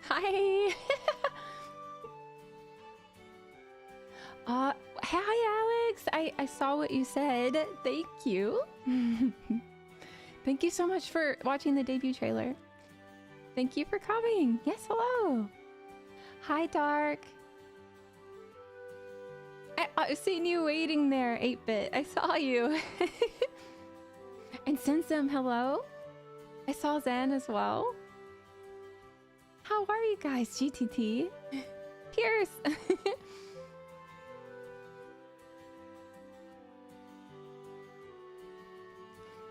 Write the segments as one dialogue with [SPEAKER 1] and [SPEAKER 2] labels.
[SPEAKER 1] Hi. Hi, Alex. I saw what you said. Thank you. Thank you so much for watching the debut trailer. Thank you for coming. Yes, hello. Hi, Dark. I've seen you waiting there, 8-bit. I saw you. And Sensum, hello. I saw Zen as well. How are you guys, GTT? Pierce.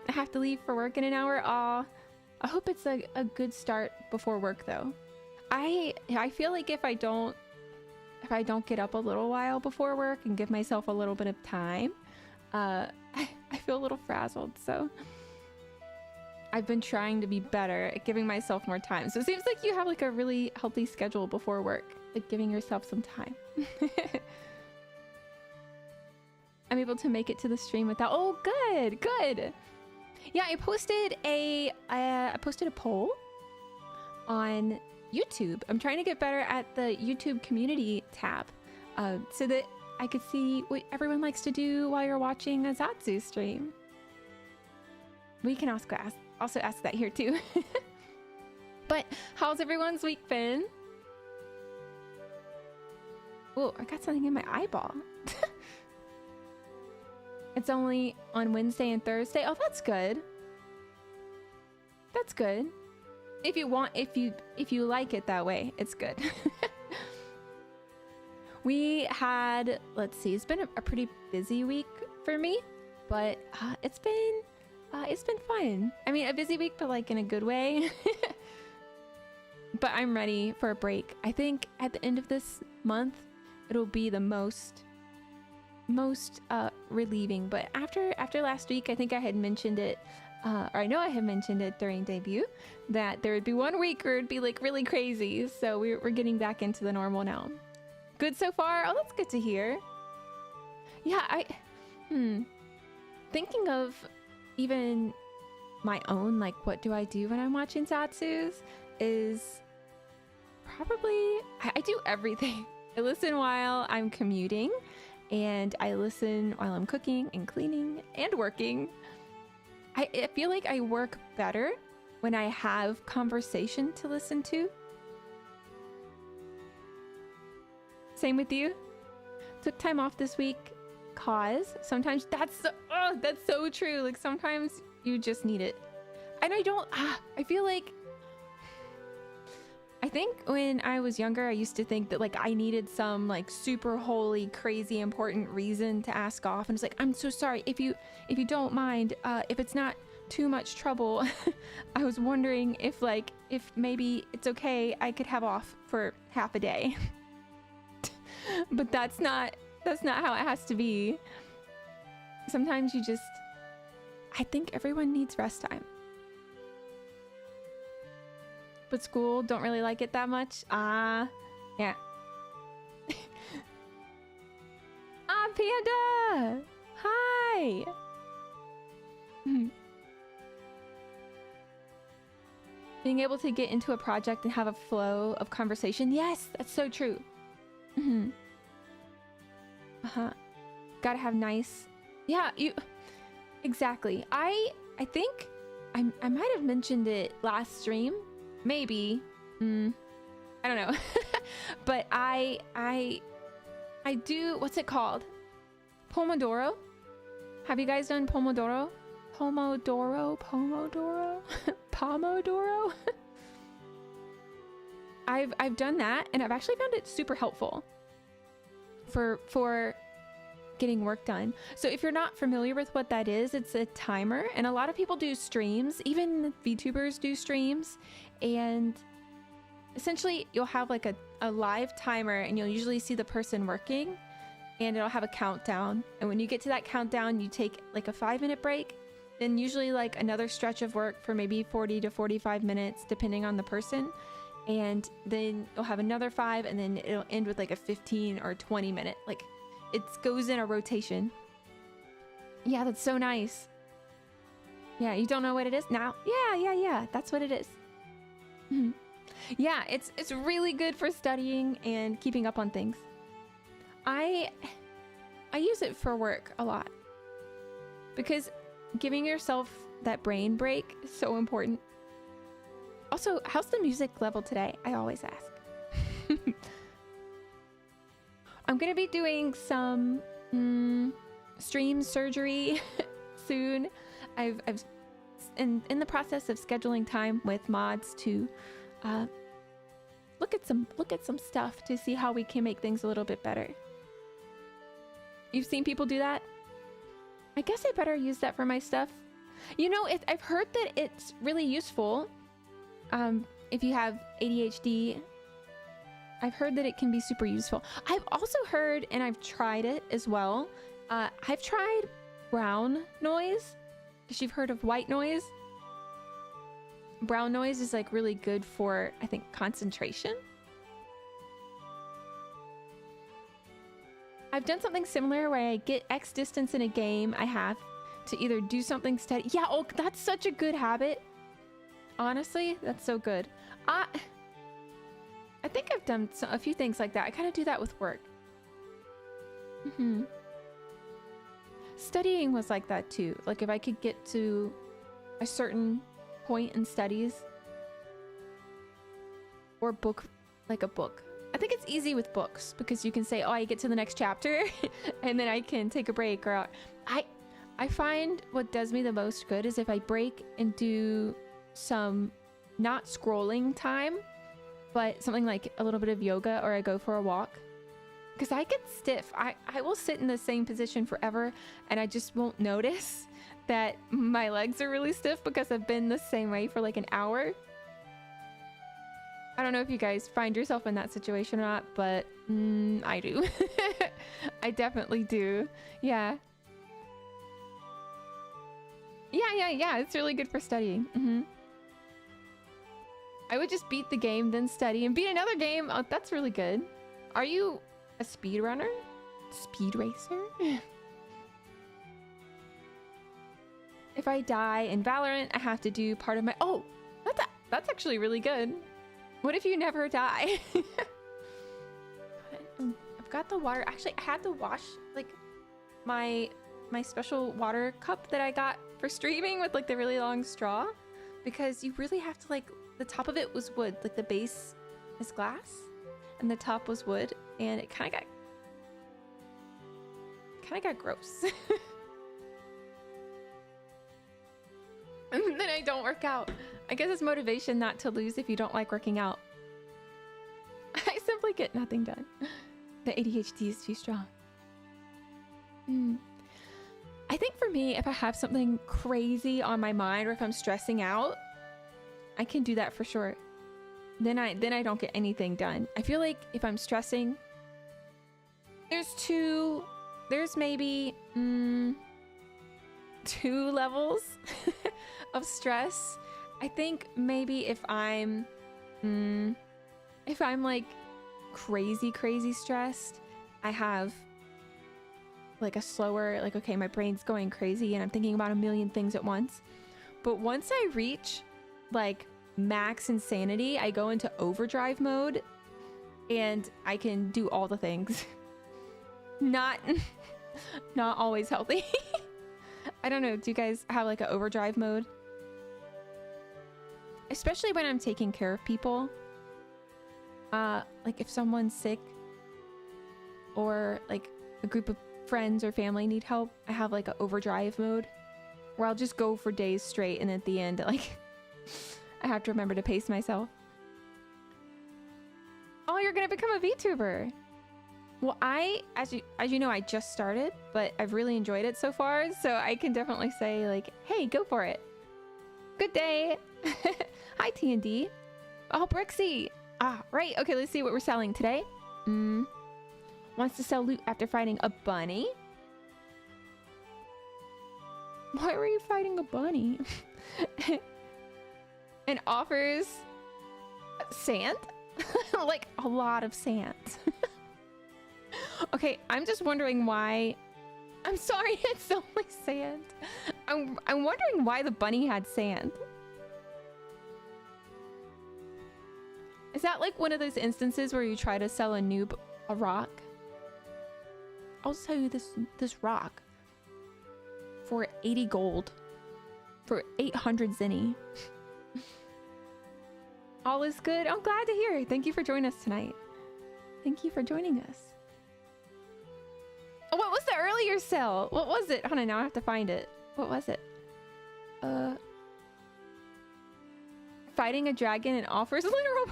[SPEAKER 1] I have to leave for work in an hour. Aw. I hope it's a good start before work though. I feel like if I don't get up a little while before work and give myself a little bit of time, I feel a little frazzled, so I've been trying to be better at giving myself more time. So it seems like you have like a really healthy schedule before work, like giving yourself some time. I'm able to make it to the stream without. Oh, good. Yeah, I posted a poll on YouTube. I'm trying to get better at the YouTube community tab, so that I could see what everyone likes to do while you're watching a ZATSU stream. We can also ask that here too. But how's everyone's week been? Oh, I got something in my eyeball. It's only on Wednesday and Thursday. Oh, that's good. That's good. If you like it that way, it's good. We had, let's see, it's been a pretty busy week for me, but it's been fun. I mean, a busy week, but like in a good way. But I'm ready for a break. I think at the end of this month, it'll be the most relieving. But after last week, I think I had mentioned it, or I know I had mentioned it during debut, that there would be 1 week where it'd be like really crazy. So we're getting back into the normal now. Good so far? Oh, that's good to hear. Yeah, thinking of even my own, like, what do I do when I'm watching ZATSUs is probably, I do everything. I listen while I'm commuting, and I listen while I'm cooking and cleaning and working. I feel like I work better when I have conversation to listen to. Same with you? Took time off this week cause sometimes that's so true. Like sometimes you just need it. And I feel like, I think when I was younger, I used to think that like I needed some like super holy, crazy, important reason to ask off. And it's like, I'm so sorry if you don't mind, if it's not too much trouble. I was wondering if maybe it's okay, I could have off for half a day. But that's not how it has to be. Sometimes I think everyone needs rest time. But school, don't really like it that much. Yeah. Panda! Hi! Being able to get into a project and have a flow of conversation. Yes, that's so true. Gotta have nice. Yeah, exactly. I think I might have mentioned it last stream. Maybe. I don't know. But I do, what's it called? Pomodoro? Have you guys done Pomodoro? Pomodoro? Pomodoro? I've done that, and I've actually found it super helpful for getting work done. So if you're not familiar with what that is, it's a timer, and a lot of people do streams. Even VTubers do streams, and essentially you'll have like a live timer, and you'll usually see the person working, and it'll have a countdown. And when you get to that countdown, you take like a 5-minute break, then usually like another stretch of work for maybe 40 to 45 minutes, depending on the person. And then you'll have another 5, and then it'll end with like a 15 or 20 minute, like it goes in a rotation. Yeah, that's so nice. Yeah, you don't know what it is now? Yeah, that's what it is. Yeah, it's really good for studying and keeping up on things. I use it for work a lot because giving yourself that brain break is so important. Also, how's the music level today? I always ask. I'm gonna be doing some stream surgery soon. I've in the process of scheduling time with mods to look at some stuff to see how we can make things a little bit better. You've seen people do that? I guess I better use that for my stuff. You know, I've heard that it's really useful if you have ADHD. I've heard that it can be super useful. I've also heard, and I've tried it as well. I've tried brown noise, because you've heard of white noise. Brown noise is like really good for, I think, concentration. I've done something similar where I get X distance in a game. I have to either do something steady. Yeah, oh, that's such a good habit. Honestly, that's so good. I think I've done a few things like that. I kind of do that with work. Studying was like that too. Like if I could get to a certain point in studies or book, like a book. I think it's easy with books because you can say, oh, I get to the next chapter and then I can take a break. Or I find what does me the most good is if I break and do some not scrolling time, but something like a little bit of yoga, or I go for a walk. Because I get stiff. I will sit in the same position forever and I just won't notice that my legs are really stiff because I've been the same way for like an hour. I don't know if you guys find yourself in that situation or not, but I do. I definitely do. Yeah. Yeah. It's really good for studying. I would just beat the game, then study, and beat another game. Oh, that's really good. Are you a speedrunner? Speed racer? If I die in Valorant, I have to do part of my... Oh, that's actually really good. What if you never die? I've got the water. Actually, I had to wash like my special water cup that I got for streaming with like the really long straw, because you really have to like, the top of it was wood, like the base is glass and the top was wood, and it kind of got gross. And then I don't work out. I guess it's motivation not to lose if you don't like working out. I simply get nothing done. The ADHD is too strong. I think for me, if I have something crazy on my mind or if I'm stressing out, I can do that for sure. Then I don't get anything done. I feel like if I'm stressing, there's maybe 2 levels of stress. I think maybe if I'm like crazy stressed, I have like a slower, like, okay, my brain's going crazy and I'm thinking about a million things at once. But once I reach like max insanity, I go into overdrive mode and I can do all the things. Not always healthy. I don't know, do you guys have like an overdrive mode? Especially when I'm taking care of people. Like if someone's sick or like a group of friends or family need help, I have like an overdrive mode where I'll just go for days straight, and at the end, like, I have to remember to pace myself. Oh, you're gonna become a VTuber. Well, as you know, I just started, but I've really enjoyed it so far, so I can definitely say like, hey, go for it. Good day. Hi, T&D. Oh, Brixie. Ah, right. Okay, let's see what we're selling today. Wants to sell loot after fighting a bunny. Why were you fighting a bunny? And offers sand? Like a lot of sand. Okay, I'm just wondering why. I'm sorry, it's only sand. I'm wondering why the bunny had sand. Is that like one of those instances where you try to sell a noob a rock? I'll sell you this rock for 80 gold. For 800 zenny. All is good. I'm glad to hear. Thank you for joining us tonight. Thank you for joining us. Oh, what was the earlier sell? What was it? Hold on, now I have to find it. What was it? Fighting a dragon and offers literal.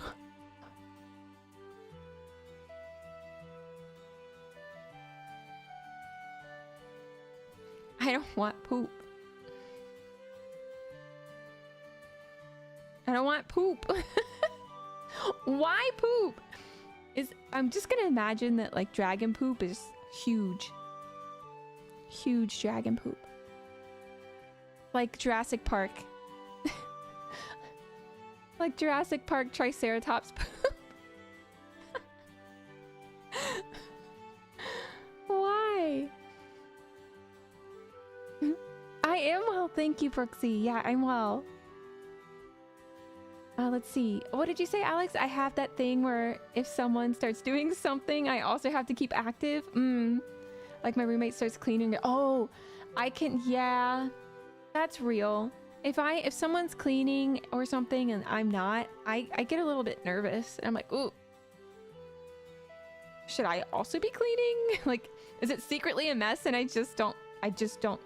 [SPEAKER 1] I don't want poop. I don't want poop. Why poop? I'm just gonna imagine that like dragon poop is huge. Huge dragon poop. Like Jurassic Park. Like Jurassic Park Triceratops poop. Why? I am well, thank you, Brooksy. Yeah, I'm well. Let's see. What did you say, Alex? I have that thing where if someone starts doing something, I also have to keep active. Like my roommate starts cleaning. Oh, I can. Yeah, that's real. If someone's cleaning or something and I'm not, I get a little bit nervous. I'm like, ooh, should I also be cleaning? Like, is it secretly a mess and I just don't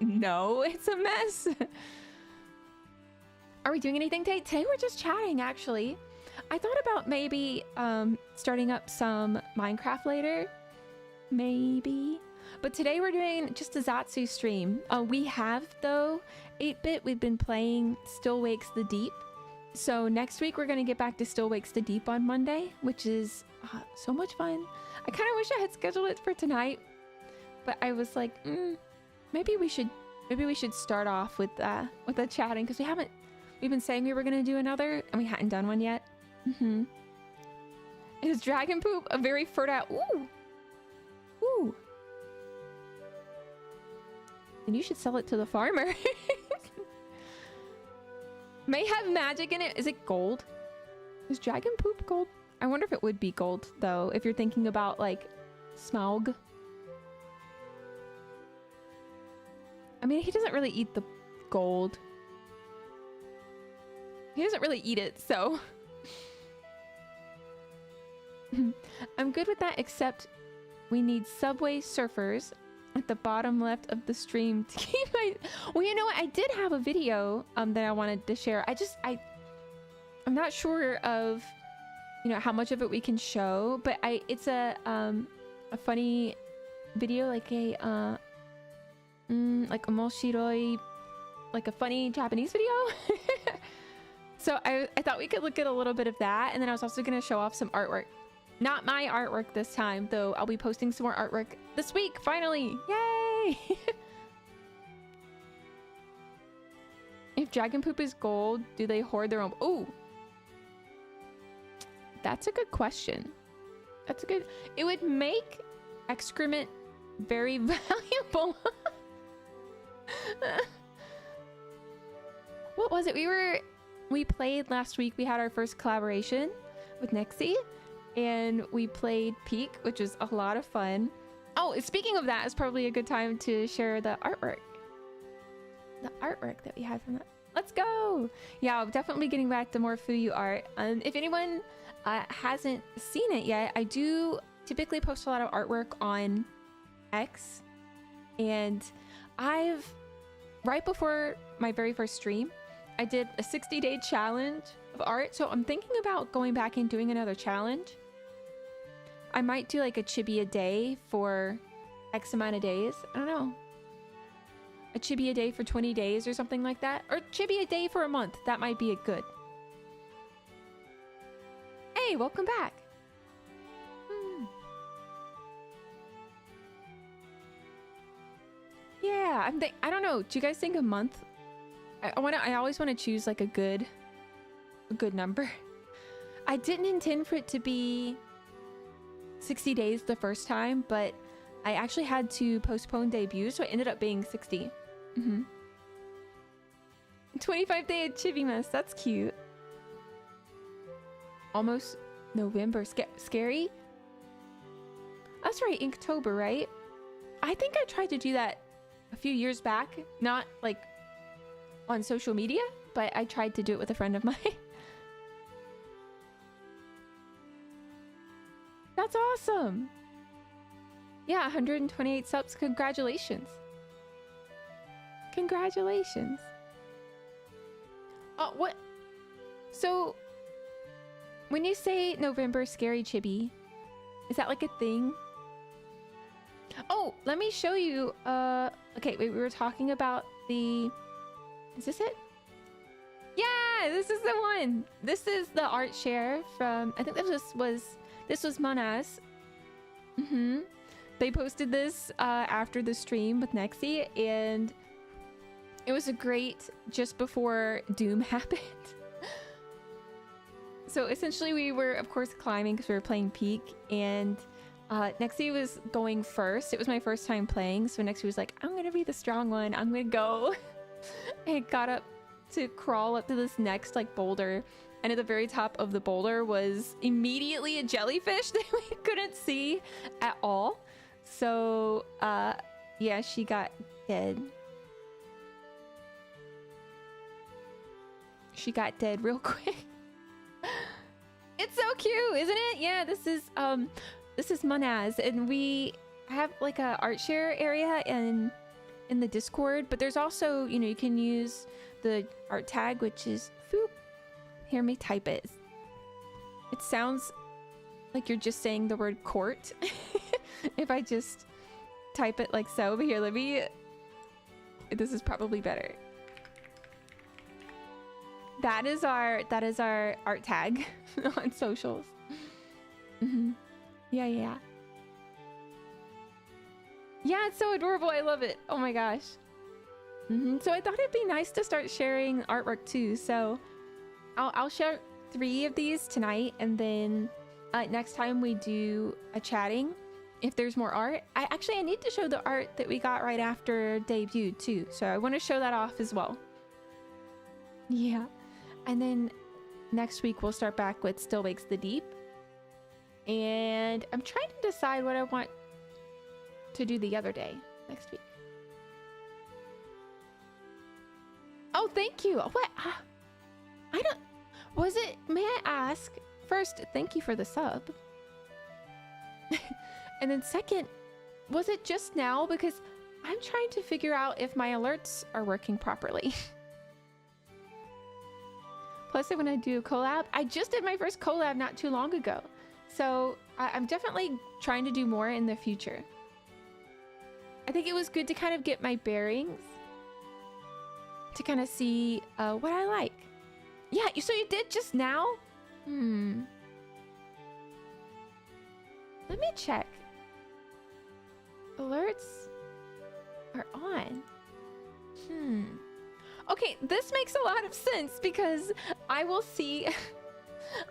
[SPEAKER 1] know it's a mess? Are we doing anything today? Today we're just chatting, actually. I thought about maybe starting up some Minecraft later. Maybe. But today we're doing just a ZATSU stream. We have, though, 8-bit. We've been playing Still Wakes the Deep. So next week we're going to get back to Still Wakes the Deep on Monday, which is so much fun. I kind of wish I had scheduled it for tonight. But I was like, maybe we should start off with the chatting, because we've been saying we were going to do another, and we hadn't done one yet. Is dragon poop a very fertile... Ooh! Ooh! And you should sell it to the farmer. May have magic in it. Is it gold? Is dragon poop gold? I wonder if it would be gold, though, if you're thinking about, like, Smaug. I mean, he doesn't really eat the gold. He doesn't really eat it, so... I'm good with that, except we need subway surfers at the bottom left of the stream to keep my... Well, you know what? I did have a video that I wanted to share. I'm not sure of, how much of it we can show, but it's a funny video, like a like omoshiroi, like a funny Japanese video. So I thought we could look at a little bit of that, and then I was also going to show off some artwork. Not my artwork this time, though. I'll be posting some more artwork this week, finally! Yay! If dragon poop is gold, do they hoard their own... Ooh! That's a good question. It would make excrement very valuable. What was it? We played last week. We had our first collaboration with Nexi, and we played Peak, which was a lot of fun. Oh, speaking of that, it's probably a good time to share the artwork. The artwork that we had from that. Let's go! Yeah, I'll definitely be getting back to more Fuyu art. If anyone hasn't seen it yet, I do typically post a lot of artwork on X, and right before my very first stream, I did a 60-day challenge of art, so I'm thinking about going back and doing another challenge. I might do like a chibi a day for X amount of days. I don't know. A chibi a day for 20 days or something like that. Or chibi a day for a month. That might be a good. Hey, welcome back. Yeah, I don't know. Do you guys think a month? I always want to choose like a good number. I didn't intend for it to be 60 days the first time, but I actually had to postpone debut, so it ended up being 60. 25-day Chibi mess. That's cute. Almost November. Scary? That's right, Inktober, right? I think I tried to do that a few years back. Not like on social media, but I tried to do it with a friend of mine. That's awesome. Yeah, 128 subs. Congratulations. Congratulations. Oh, what? So, when you say November Scary Chibi, is that like a thing? Oh, let me show you. Okay, wait, we were talking about the... Is this it? Yeah, this is the one. This is the art share from... I think this was Manas. They posted this after the stream with Nexi, and it was a great just before Doom happened. So essentially we were, of course, climbing because we were playing Peak, and Nexi was going first. It was my first time playing, so Nexi was like, I'm going to be the strong one. I'm going to go. And got up to crawl up to this next like boulder, and at the very top of the boulder was immediately a jellyfish that we couldn't see at all. So yeah, she got dead. She got dead real quick. It's so cute, isn't it? Yeah, this is Manaz, and we have like a art share area in the Discord, but there's also, you know, you can use the art tag, which is Foop. Hear me type it. It sounds like you're just saying the word court. If I just type it like so. But here, let me... This is probably better. That is our art tag on socials. Yeah. Yeah, it's so adorable. I love it. Oh my gosh. So I thought it'd be nice to start sharing artwork too. So I'll share 3 of these tonight, and then next time we do a chatting, if there's more art. I need to show the art that we got right after debut too. So I want to show that off as well. Yeah. And then next week we'll start back with Still Wakes the Deep. And I'm trying to decide what I want to do the other day next week. Oh, thank you. What? I don't... Was it... May I ask? First, thank you for the sub. And then second, was it just now? Because I'm trying to figure out if my alerts are working properly. Plus, when I do a collab, I just did my first collab not too long ago. So I'm definitely trying to do more in the future. I think it was good to kind of get my bearings, to kind of see what I like. Yeah, so you did just now? Let me check. Alerts are on. Okay, this makes a lot of sense because I will see...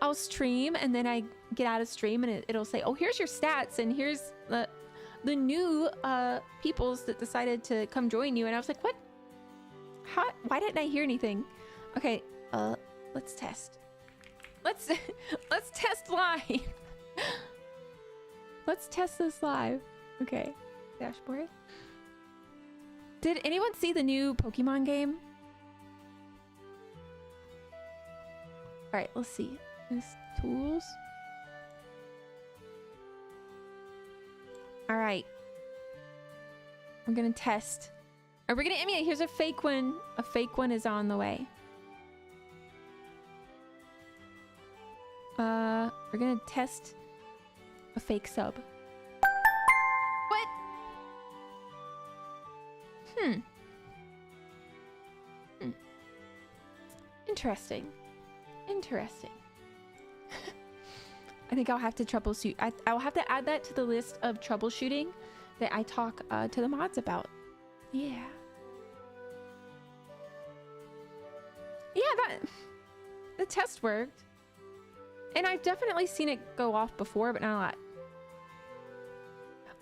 [SPEAKER 1] I'll stream, and then I get out of stream, and it'll say, oh, here's your stats, and here's the new peoples that decided to come join you. And I was like, what? How? Why didn't I hear anything? Okay, let's test. Let's test live. Let's test this live. Okay, dashboard. Did anyone see the new Pokemon game? All right, let's see. There's tools. All right. We're gonna test. Are we gonna emulate? Here's a fake one. A fake one is on the way. We're gonna test a fake sub. What? Interesting. Interesting. I think I'll have to troubleshoot. I'll have to add that to the list of troubleshooting that I talk to the mods about. Yeah. Yeah, the test worked. And I've definitely seen it go off before, but not a lot.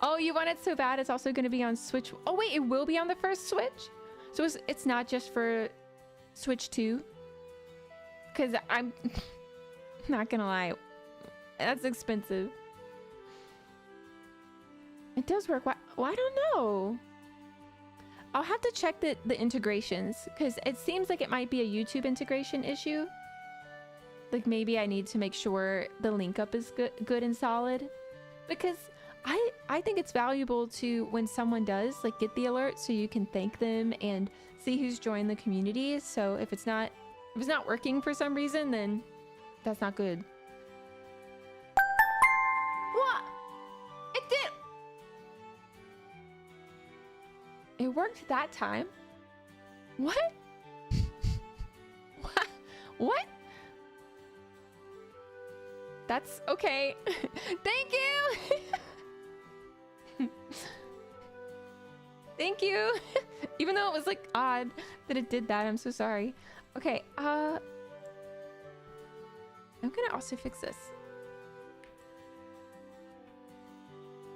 [SPEAKER 1] Oh, you want it so bad it's also going to be on Switch. Oh, wait, it will be on the first Switch? So it's not just for Switch 2? Because I'm not going to lie. That's expensive. It does work. Why? Well, I don't know. I'll have to check the integrations, because it seems like it might be a YouTube integration issue. Like maybe I need to make sure the link up is good and solid, because I think it's valuable to, when someone does like get the alert, so you can thank them and see who's joined the community. So if it's not working for some reason, then that's not good. What? It did. It worked that time. What? What? That's okay. Thank you. Thank you. Even though it was like odd that it did that, I'm so sorry. Okay, I'm gonna also fix this.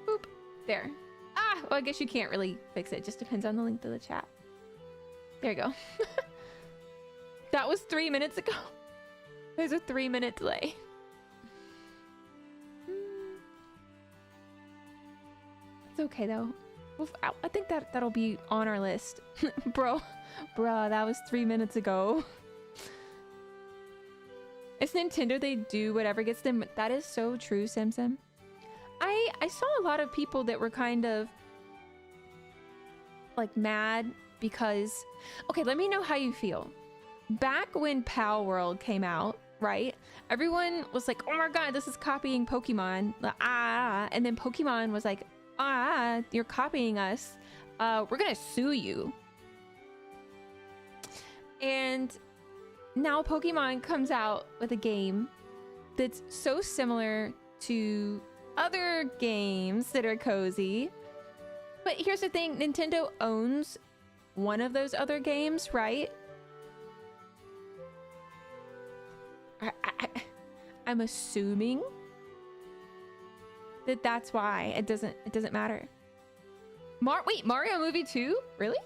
[SPEAKER 1] Boop. There. Ah, well, I guess you can't really fix it. Just depends on the length of the chat. There you go. That was 3 minutes ago. There's a 3-minute delay. It's okay though. I think that'll be on our list. Bruh, that was 3 minutes ago. It's Nintendo, they do whatever gets them. That is so true, Sim. I saw a lot of people that were kind of like mad because, okay, let me know how you feel. Back when Pal World came out, right? Everyone was like, oh my god, this is copying Pokemon. And then Pokemon was like, you're copying us. We're gonna sue you. And now Pokemon comes out with a game that's so similar to other games that are cozy. But here's the thing, Nintendo owns one of those other games, right? I'm assuming that's why it doesn't matter. Wait, Mario movie 2? Really?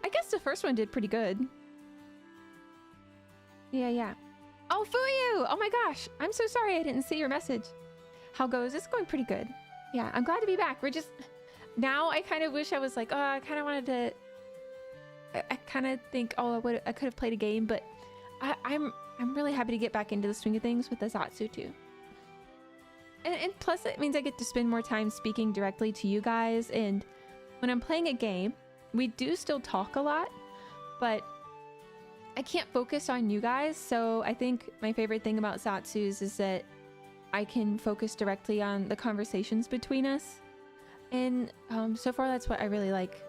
[SPEAKER 1] I guess the first one did pretty good. Yeah. Oh, Fuyu! Oh my gosh, I'm so sorry I didn't see your message. How goes? It's going pretty good. Yeah, I'm glad to be back. We're just now. I kind of wish I was like, oh, I kind of wanted to. I kind of think, oh, I could have played a game, but I'm really happy to get back into the swing of things with the ZATSU too. And plus it means I get to spend more time speaking directly to you guys. And when I'm playing a game, we do still talk a lot, but I can't focus on you guys. So I think my favorite thing about ZATSUs is that I can focus directly on the conversations between us. And so far that's what I really like.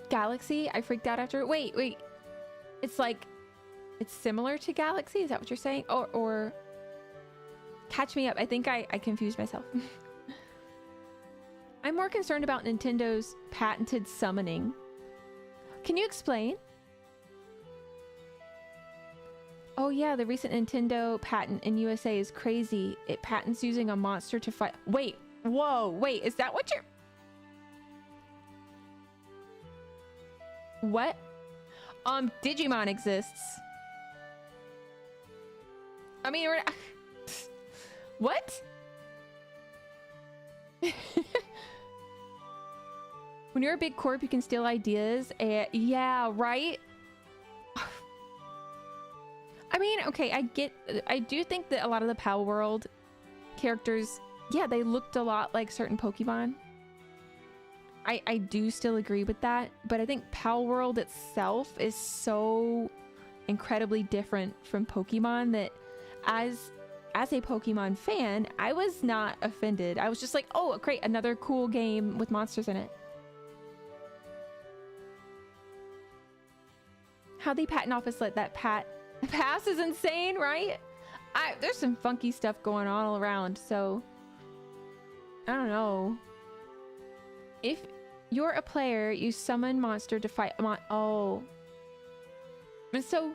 [SPEAKER 1] Galaxy, I freaked out after. Wait. It's like, it's similar to Galaxy? Is that what you're saying? Or catch me up. I think I confused myself. I'm more concerned about Nintendo's patented summoning. Can you explain? Oh yeah, the recent Nintendo patent in USA is crazy. It patents using a monster to fight. Wait, whoa, wait, is that what you're... What? Digimon exists. I mean, we're... What? When you're a big corp, you can steal ideas. Yeah, right? I mean, okay, I do think that a lot of the Pal World characters, yeah, they looked a lot like certain Pokemon. I do still agree with that, but I think Pal World itself is so incredibly different from Pokemon that as a Pokemon fan, I was not offended. I was just like, oh, great, another cool game with monsters in it. How the patent office let that pass is insane, right? There's some funky stuff going on all around, so I don't know. If you're a player, you summon monster to fight oh. And so,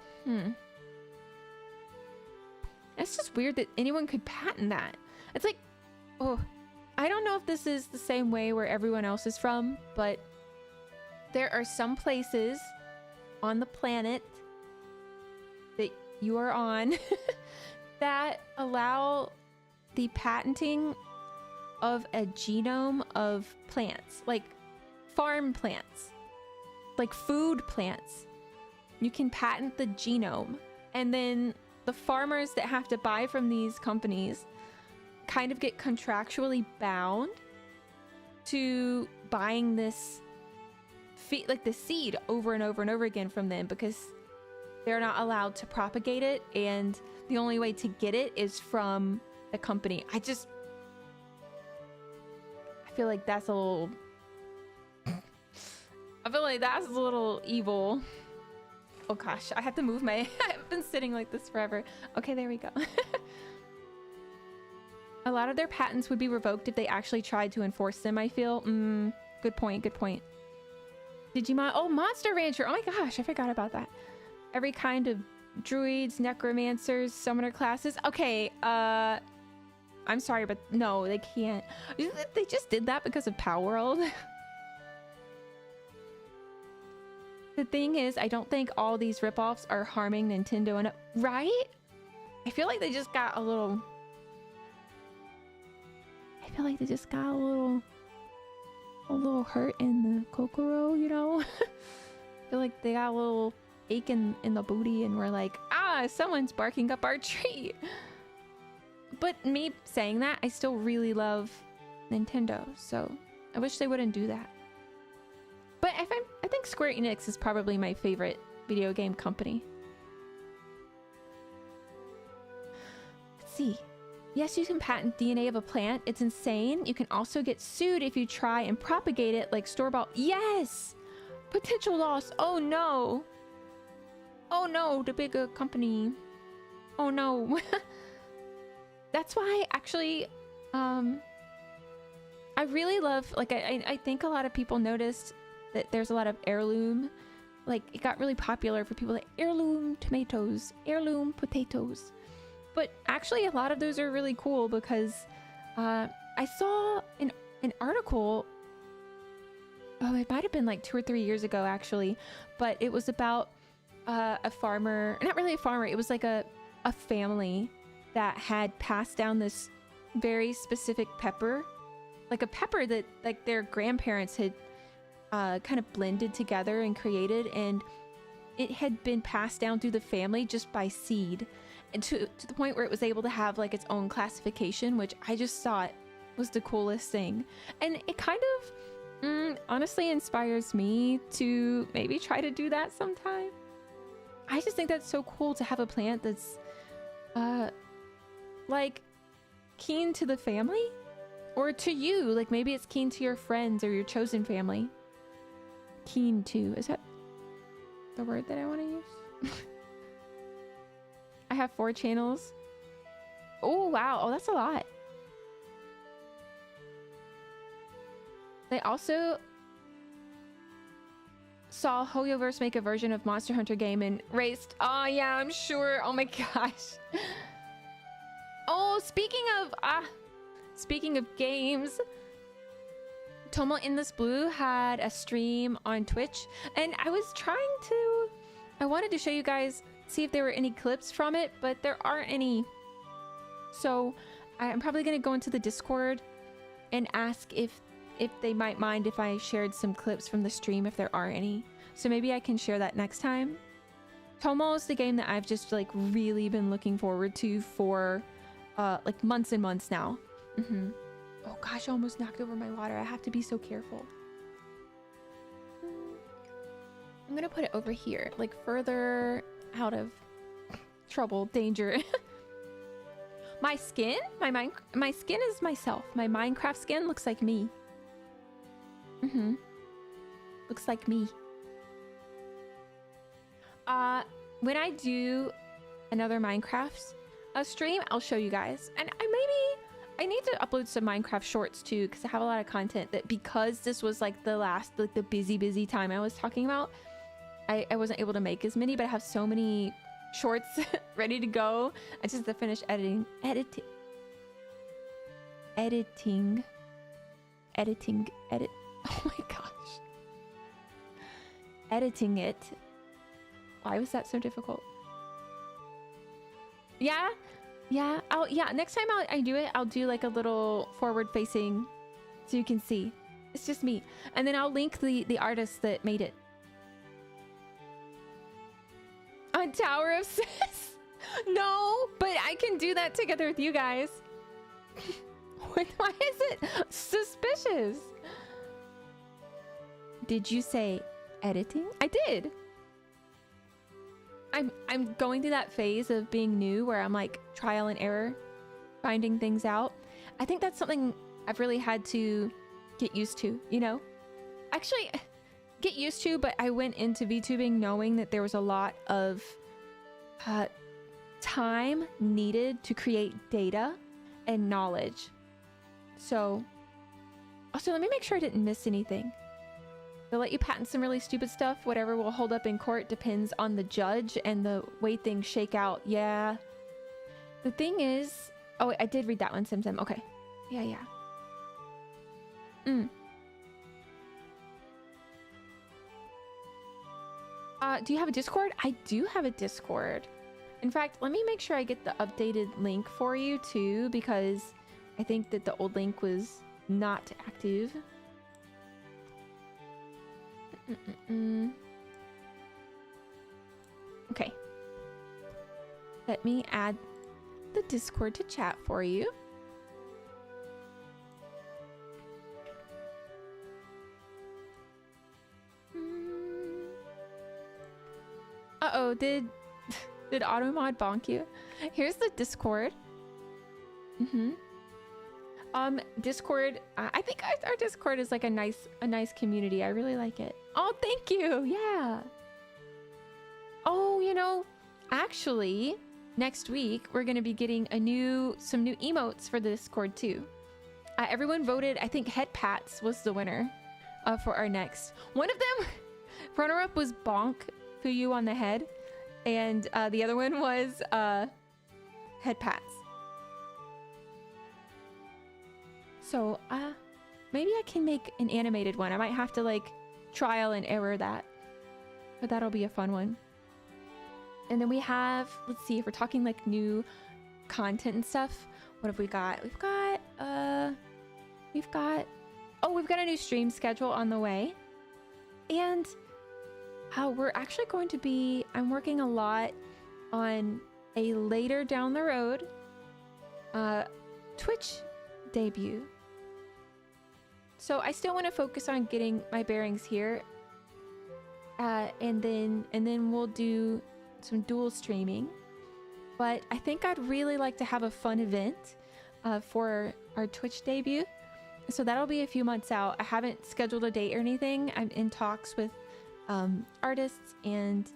[SPEAKER 1] it's just weird that anyone could patent that. It's like, oh, I don't know if this is the same way where everyone else is from, but there are some places on the planet that you are on that allow the patenting of a genome of plants, like farm plants, like food plants. You can patent the genome, and then the farmers that have to buy from these companies kind of get contractually bound to buying this like the seed over and over and over again from them, because they're not allowed to propagate it, and the only way to get it is from the company. I feel like that's a little I feel like that's a little evil. Oh gosh, I have to move my I've been sitting like this forever. Okay, there we go. A lot of their patents would be revoked if they actually tried to enforce them, I feel. Good point, good point. Digimon, oh, Monster Rancher. Oh my gosh, I forgot about that. Every kind of druids, necromancers, summoner classes. Okay, I'm sorry, but no, they can't. They just did that because of Power World. The thing is, I don't think all these ripoffs are harming Nintendo enough, right? I feel like they just got a little... I feel like they just got a little hurt in the kokoro, you know? I feel like they got a little ache in the booty, and we're like, ah, someone's barking up our tree. But me saying that, I still really love Nintendo, so I wish they wouldn't do that. But I think Square Enix is probably my favorite video game company. Let's see. Yes, you can patent DNA of a plant. It's insane. You can also get sued if you try and propagate it like store-bought. Yes! Potential loss. Oh no. Oh no, the bigger company. Oh no. That's why actually, I really love, like, I think a lot of people noticed that there's a lot of heirloom. Like, it got really popular for people like heirloom tomatoes, heirloom potatoes. But actually, a lot of those are really cool because I saw an article, oh, it might have been like 2 or 3 years ago, actually, but it was about a farmer, not really a farmer, it was like a family that had passed down this very specific pepper, like a pepper that like their grandparents had kind of blended together and created, and it had been passed down through the family just by seed, and to the point where it was able to have like its own classification, which I just thought was the coolest thing. And it kind of honestly inspires me to maybe try to do that sometime. I just think that's so cool to have a plant that's like keen to the family, or to you, like maybe it's keen to your friends or your chosen family. Keen to, is that the word that I want to use? I have 4 channels. Oh wow, oh that's a lot. They also saw Hoyoverse make a version of Monster Hunter game and raced. Oh yeah, I'm sure. Oh my gosh. Oh, speaking of games, Tomo in This Blue had a stream on Twitch, and I wanted to show you guys, see if there were any clips from it, but there aren't any. So I'm probably gonna go into the Discord and ask if they might mind if I shared some clips from the stream, if there are any. So maybe I can share that next time. Tomo is the game that I've just like really been looking forward to for like months and months now. Oh gosh, I almost knocked over my water. I have to be so careful. I'm gonna put it over here, like further out of trouble, danger. My skin? My skin is myself. My Minecraft skin looks like me. Looks like me. When I do another Minecraft stream, I'll show you guys. And I need to upload some Minecraft shorts too, because I have a lot of content that, because this was like the busy time I was talking about, I wasn't able to make as many, but I have so many shorts ready to go. I just have to finish editing. Oh my gosh. editing it. Why was that so difficult? Yeah, yeah. Next time I do it, I'll do like a little forward facing so you can see. It's just me. And then I'll link the artist that made it. On Tower of Sis. No, but I can do that together with you guys. Why is it suspicious? Did you say editing? I did. I'm going through that phase of being new where I'm like trial and error, finding things out. I think that's something I've really had to get used to, you know? Actually, get used to, but I went into VTubing knowing that there was a lot of time needed to create data and knowledge. So, also let me make sure I didn't miss anything. They'll let you patent some really stupid stuff. Whatever will hold up in court depends on the judge and the way things shake out. Yeah. The thing is... Oh, wait, I did read that one, Sim. Okay. Yeah. Do you have a Discord? I do have a Discord. In fact, let me make sure I get the updated link for you, too, because I think that the old link was not active. Okay. Let me add the Discord to chat for you. Uh-oh, did Automod bonk you? Here's the Discord. Discord, I think our Discord is like a nice community. I really like it. Oh, thank you. Yeah. Oh, you know, actually, next week we're gonna be getting some new emotes for the Discord too. Everyone voted. I think Head Pats was the winner for our next. One of them, runner-up was Bonk Fuyu on the head, and the other one was Head Pats. So, maybe I can make an animated one. I might have to, like, trial and error that. But that'll be a fun one. And then we have, let's see, if we're talking, like, new content and stuff, what have we got? We've got a new stream schedule on the way. And we're actually going to be, I'm working a lot on a later down the road Twitch debut. So I still want to focus on getting my bearings here, and then we'll do some dual streaming. But I think I'd really like to have a fun event for our Twitch debut. So that'll be a few months out. I haven't scheduled a date or anything. I'm in talks with artists and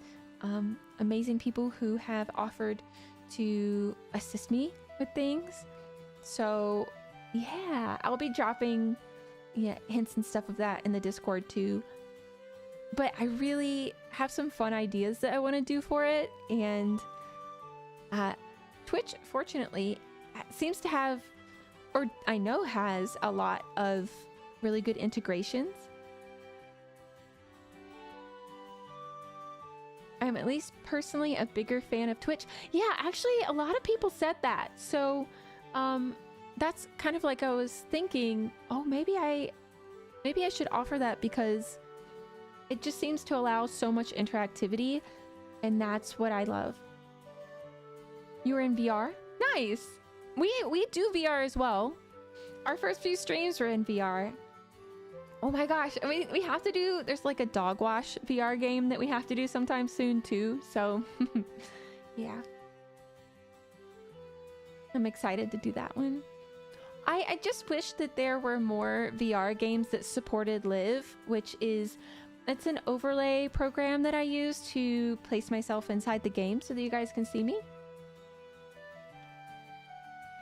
[SPEAKER 1] amazing people who have offered to assist me with things. So yeah, I'll be dropping hints and stuff of that in the Discord too. But I really have some fun ideas that I want to do for it, and Twitch, fortunately, seems to have, or I know has, a lot of really good integrations. I'm at least personally a bigger fan of Twitch. Yeah, actually, a lot of people said that. So, that's kind of like I was thinking, oh, maybe I should offer that, because it just seems to allow so much interactivity, and that's what I love. You were in VR? Nice. We do VR as well. Our first few streams were in VR. Oh my gosh. I mean, we have to do, there's like a dog wash VR game that we have to do sometime soon too. So yeah. I'm excited to do that one. I just wish that there were more VR games that supported Live, which is, it's an overlay program that I use to place myself inside the game so that you guys can see me.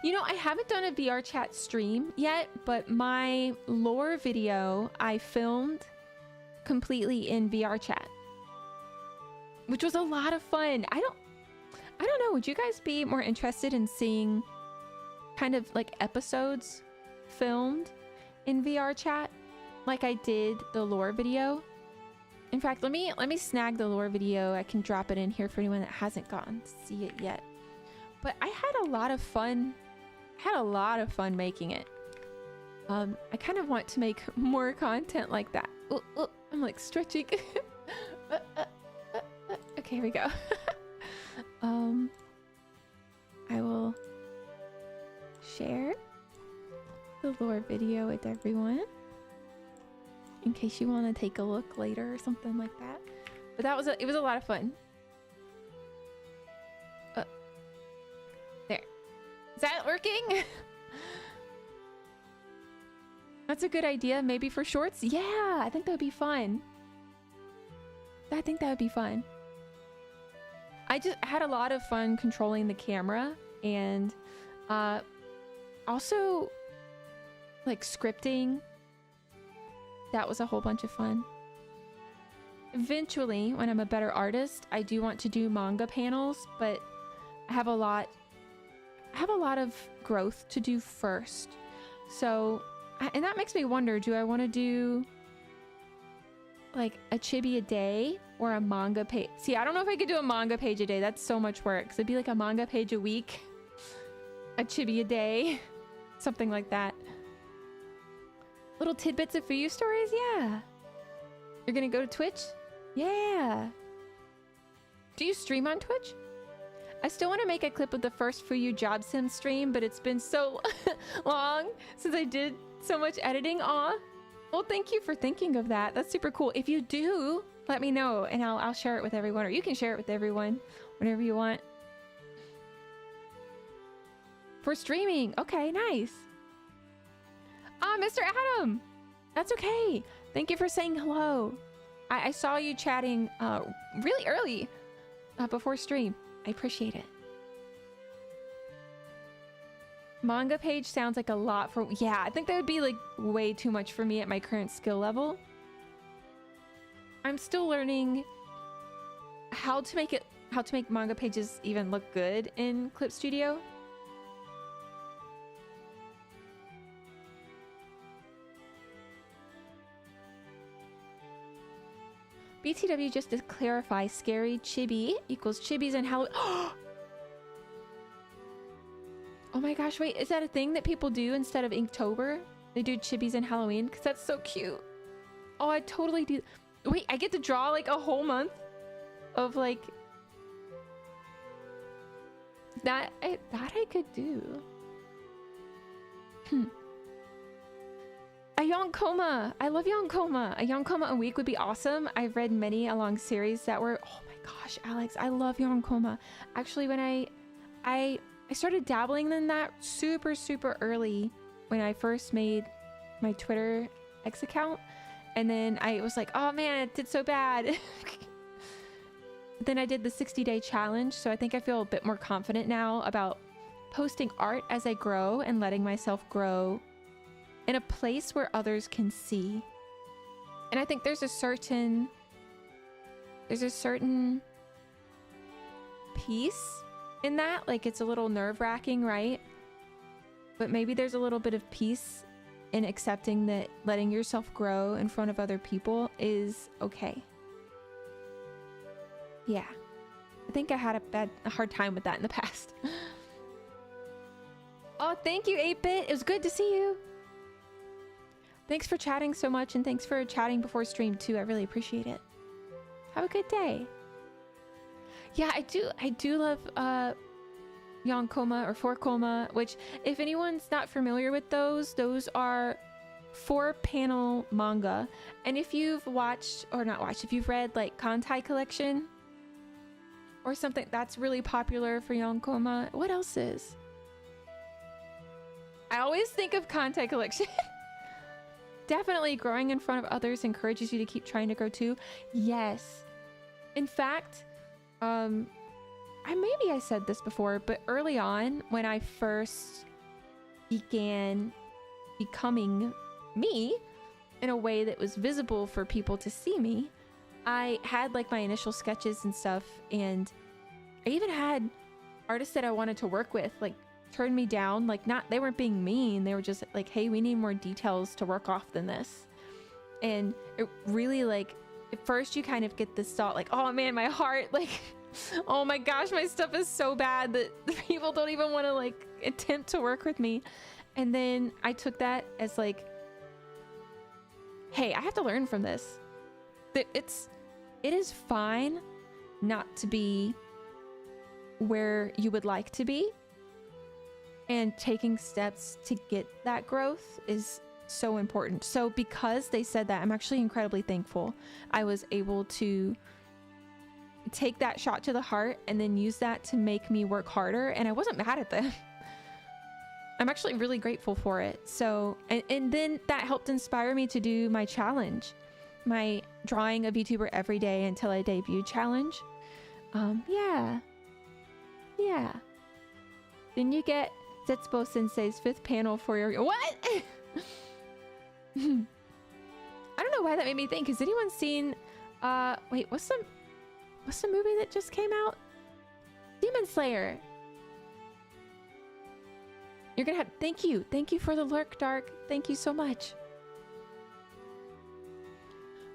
[SPEAKER 1] You know, I haven't done a VR chat stream yet, but my lore video I filmed completely in VR chat, which was a lot of fun. I don't know, would you guys be more interested in seeing kind of like episodes filmed in VR chat like I did the lore video? In fact, let me snag the lore video. I can drop it in here for anyone that hasn't gotten to see it yet. But I had a lot of fun. Making it. I kind of want to make more content like that. I'm like stretching. Okay, here we go. I will share the lore video with everyone in case you want to take a look later or something like that. But it was a lot of fun. There. Is that working? That's a good idea. Maybe for shorts? Yeah, I think that would be fun. I think that would be fun. I just had a lot of fun controlling the camera and also like scripting. That was a whole bunch of fun. Eventually, when I'm a better artist, I do want to do manga panels, but I have a lot of growth to do first. So, and that makes me wonder, do I want to do like a chibi a day or a manga page? See, I don't know if I could do a manga page a day. That's so much work. So it'd be like a manga page a week, a chibi a day, something like that. Little tidbits of Fuyu stories? Yeah. You're gonna go to Twitch? Yeah. Do you stream on Twitch? I still want to make a clip of the first Fuyu job sim stream, but it's been so long since I did so much editing. Aw. Well, thank you for thinking of that. That's super cool. If you do, let me know and I'll share it with everyone, or you can share it with everyone whenever you want. For streaming. Okay, nice. Ah, Mr. Adam. That's okay. Thank you for saying hello. I saw you chatting really early before stream. I appreciate it. Manga page sounds like a lot for... Yeah, I think that would be like way too much for me at my current skill level. I'm still learning how to make manga pages even look good in Clip Studio. BTW, just to clarify, scary chibi equals chibis and Halloween. Oh my gosh, wait, is that a thing that people do instead of Inktober? They do chibis and Halloween? Because that's so cute. Oh, I totally do. Wait, I get to draw like a whole month of like... That I could do. A Yonkoma! I love Yonkoma! A Yonkoma a week would be awesome. I've read many a long series that were... Oh my gosh, Alex, I love Yonkoma. Actually, when I started dabbling in that super early when I first made my Twitter X account. And then I was like, oh man, it did so bad. Then I did the 60-day challenge. So I think I feel a bit more confident now about posting art as I grow and letting myself grow in a place where others can see. And I think there's a certain peace in that. Like, it's a little nerve-wracking, right? But maybe there's a little bit of peace in accepting that letting yourself grow in front of other people is okay. Yeah. I think I had a hard time with that in the past. Oh, thank you, 8-Bit. It was good to see you. Thanks for chatting so much, and thanks for chatting before stream too. I really appreciate it. Have a good day. Yeah, I do love Yonkoma or 4-Koma, which if anyone's not familiar with those are 4-panel manga. And if you've watched, or not watched, if you've read like Kantai Collection or something, that's really popular for Yonkoma. What else is? I always think of Kantai Collection. Definitely growing in front of others encourages you to keep trying to grow too. Yes. In fact, maybe I said this before, but early on when I first began becoming me in a way that was visible for people to see me, I had like my initial sketches and stuff, and I even had artists that I wanted to work with like turn me down. Like, they weren't being mean, they were just like, hey, we need more details to work off than this. And it really like at first you kind of get this thought like, oh man, my heart, like, oh my gosh, my stuff is so bad that people don't even want to like attempt to work with me. And then I took that as like, hey, I have to learn from this. It is fine not to be where you would like to be, and taking steps to get that growth is so important. So because they said that, I'm actually incredibly thankful I was able to take that shot to the heart and then use that to make me work harder, and I wasn't mad at them. I'm actually really grateful for it. So and then that helped inspire me to do my challenge, my drawing a VTuber every day until I debut challenge. Yeah. Then you get Zetsubo Sensei's 5th panel for your what? I don't know why that made me think. Has anyone seen wait, what's the movie that just came out? Demon Slayer. You're gonna have thank you for the lurk, Dark. Thank you so much.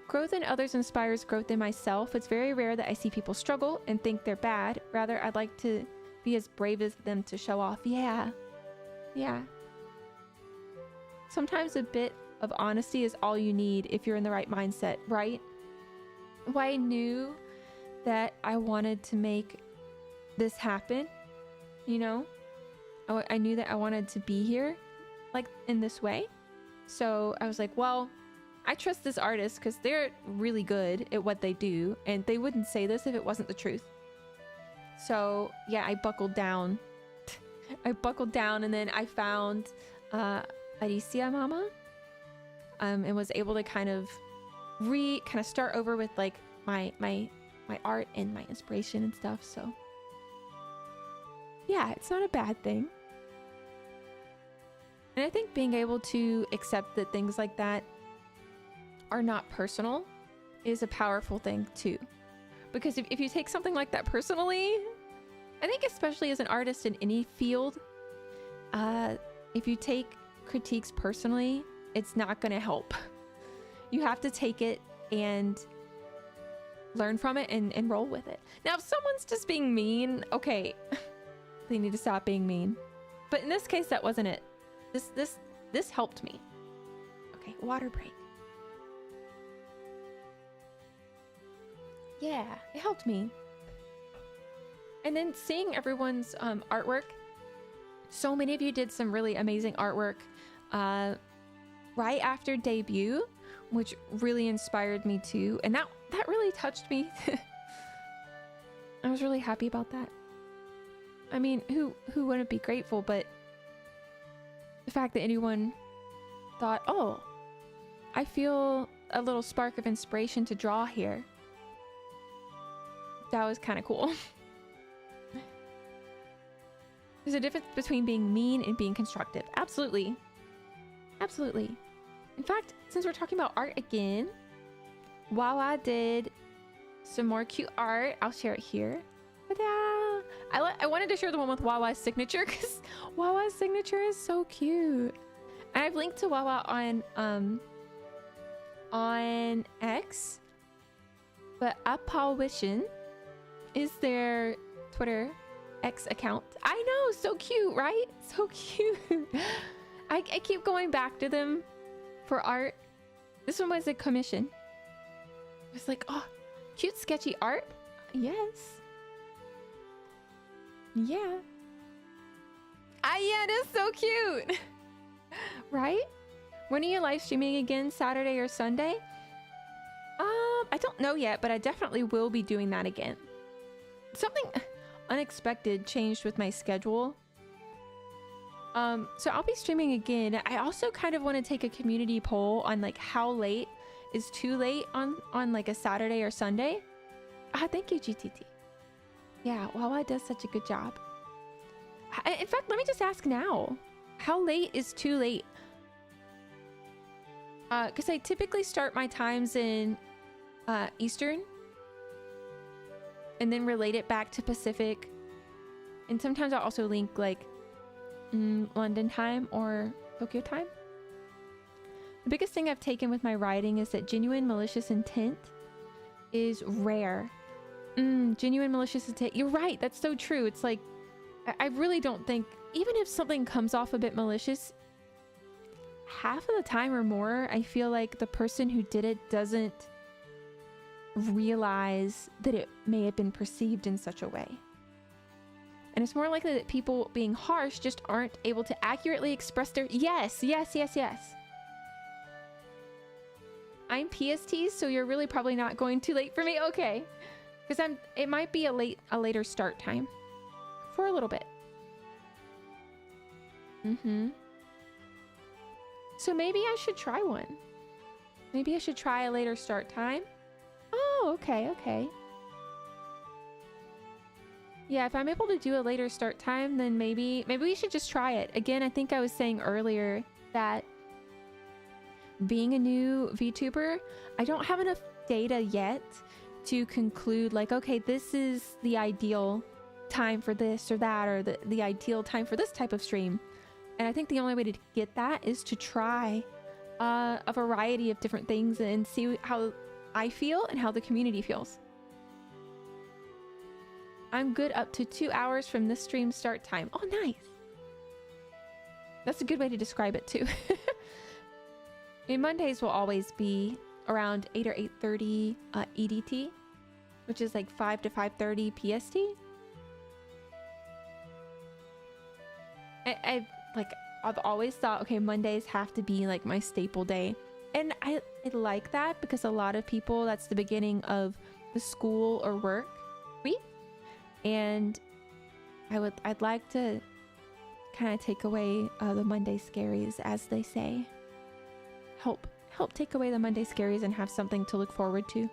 [SPEAKER 1] Growth in others inspires growth in myself. It's very rare that I see people struggle and think they're bad. Rather, I'd like to be as brave as them to show off. Yeah. Sometimes a bit of honesty is all you need if you're in the right mindset, right? Well, I knew that I wanted to make this happen, you know? I knew that I wanted to be here, like, in this way. So I was like, well, I trust this artist because they're really good at what they do, and they wouldn't say this if it wasn't the truth. So yeah, I buckled down. And then I found Alicia Mama, and was able to kind of start over with like my art and my inspiration and stuff. So yeah, it's not a bad thing. And I think being able to accept that things like that are not personal is a powerful thing too. Because if you take something like that personally, I think especially as an artist in any field, if you take critiques personally, it's not going to help. You have to take it and learn from it and roll with it. Now, if someone's just being mean, okay, they need to stop being mean. But in this case, that wasn't it. This helped me. Okay, water break. Yeah, it helped me. And then seeing everyone's artwork, so many of you did some really amazing artwork right after debut, which really inspired me too. And that really touched me. I was really happy about that. I mean, who wouldn't be grateful? But the fact that anyone thought, oh, I feel a little spark of inspiration to draw here. That was kind of cool. There's a difference between being mean and being constructive. Absolutely. Absolutely. In fact, since we're talking about art again, Wawa did some more cute art. I'll share it here. Ta-da! I wanted to share the one with Wawa's signature because Wawa's signature is so cute. And I've linked to Wawa on X, but Apawishin is their Twitter X account. I know, so cute, right? So cute. I keep going back to them for art. This one was a commission. It was like, oh, cute sketchy art. Yes. Yeah. Yeah, it is so cute. Right? When are you live streaming again? Saturday or Sunday? I don't know yet, but I definitely will be doing that again. Something unexpected changed with my schedule. So I'll be streaming again. I also kind of want to take a community poll on like how late is too late on like a Saturday or Sunday. Thank you, GTT. Yeah, Wawa does such a good job. In fact, let me just ask now. How late is too late? Because I typically start my times in Eastern and then relate it back to Pacific. And sometimes I'll also link like London time or Tokyo time. The biggest thing I've taken with my writing is that genuine malicious intent is rare. Genuine malicious intent. You're right. That's so true. It's like, I really don't think, even if something comes off a bit malicious, half of the time or more, I feel like the person who did it doesn't realize that it may have been perceived in such a way. And it's more likely that people being harsh just aren't able to accurately express their... Yes. I'm PST, so you're really probably not going too late for me. Okay. Because it might be a later start time. For a little bit. So maybe I should try one. Maybe I should try a later start time. Oh, okay. Yeah, if I'm able to do a later start time, then maybe we should just try it. Again, I think I was saying earlier that being a new VTuber, I don't have enough data yet to conclude like, okay, this is the ideal time for this or that, or the ideal time for this type of stream. And I think the only way to get that is to try a variety of different things and see how I feel and how the community feels. I'm good up to 2 hours from this stream start time. Oh, nice. That's a good way to describe it too. And Mondays will always be around 8 or 8:30 EDT, which is like 5 to 5:30 PST. I've always thought, okay, Mondays have to be like my staple day. And I like that because a lot of people, that's the beginning of the school or work week. And I'd like to kind of take away the Monday scaries, as they say. Help take away the Monday scaries and have something to look forward to.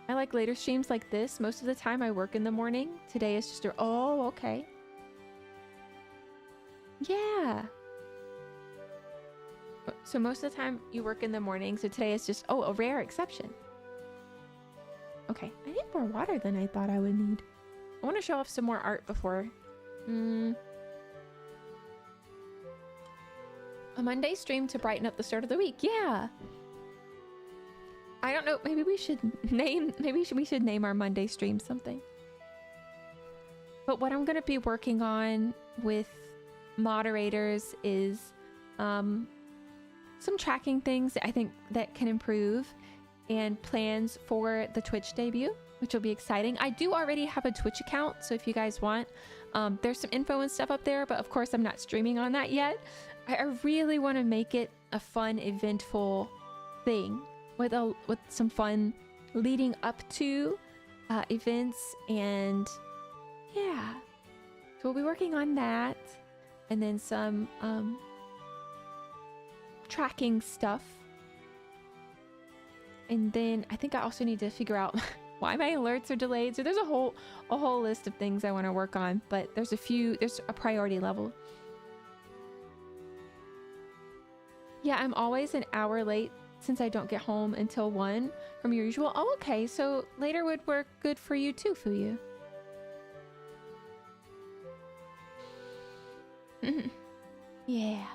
[SPEAKER 1] I like later streams like this. Most of the time I work in the morning. Today is just oh, okay. Yeah. So most of the time you work in the morning. So today is just, a rare exception. Okay. I need more water than I thought I would need. I want to show off some more art before. A Monday stream to brighten up the start of the week. Yeah. I don't know. Maybe we should name our Monday stream something. But what I'm going to be working on with moderators is some tracking things that I think that can improve, and plans for the Twitch debut, which will be exciting. I do already have a Twitch account, so if you guys want, there's some info and stuff up there, but of course I'm not streaming on that yet. I really want to make it a fun, eventful thing with some fun leading up to events, and yeah. So we'll be working on that, and then some tracking stuff. And then I think I also need to figure out why my alerts are delayed. So there's a whole list of things I want to work on, but there's a priority level. Yeah, I'm always an hour late since I don't get home until 1 from your usual. Oh, okay. So later would work good for you too, Fuyu. Yeah.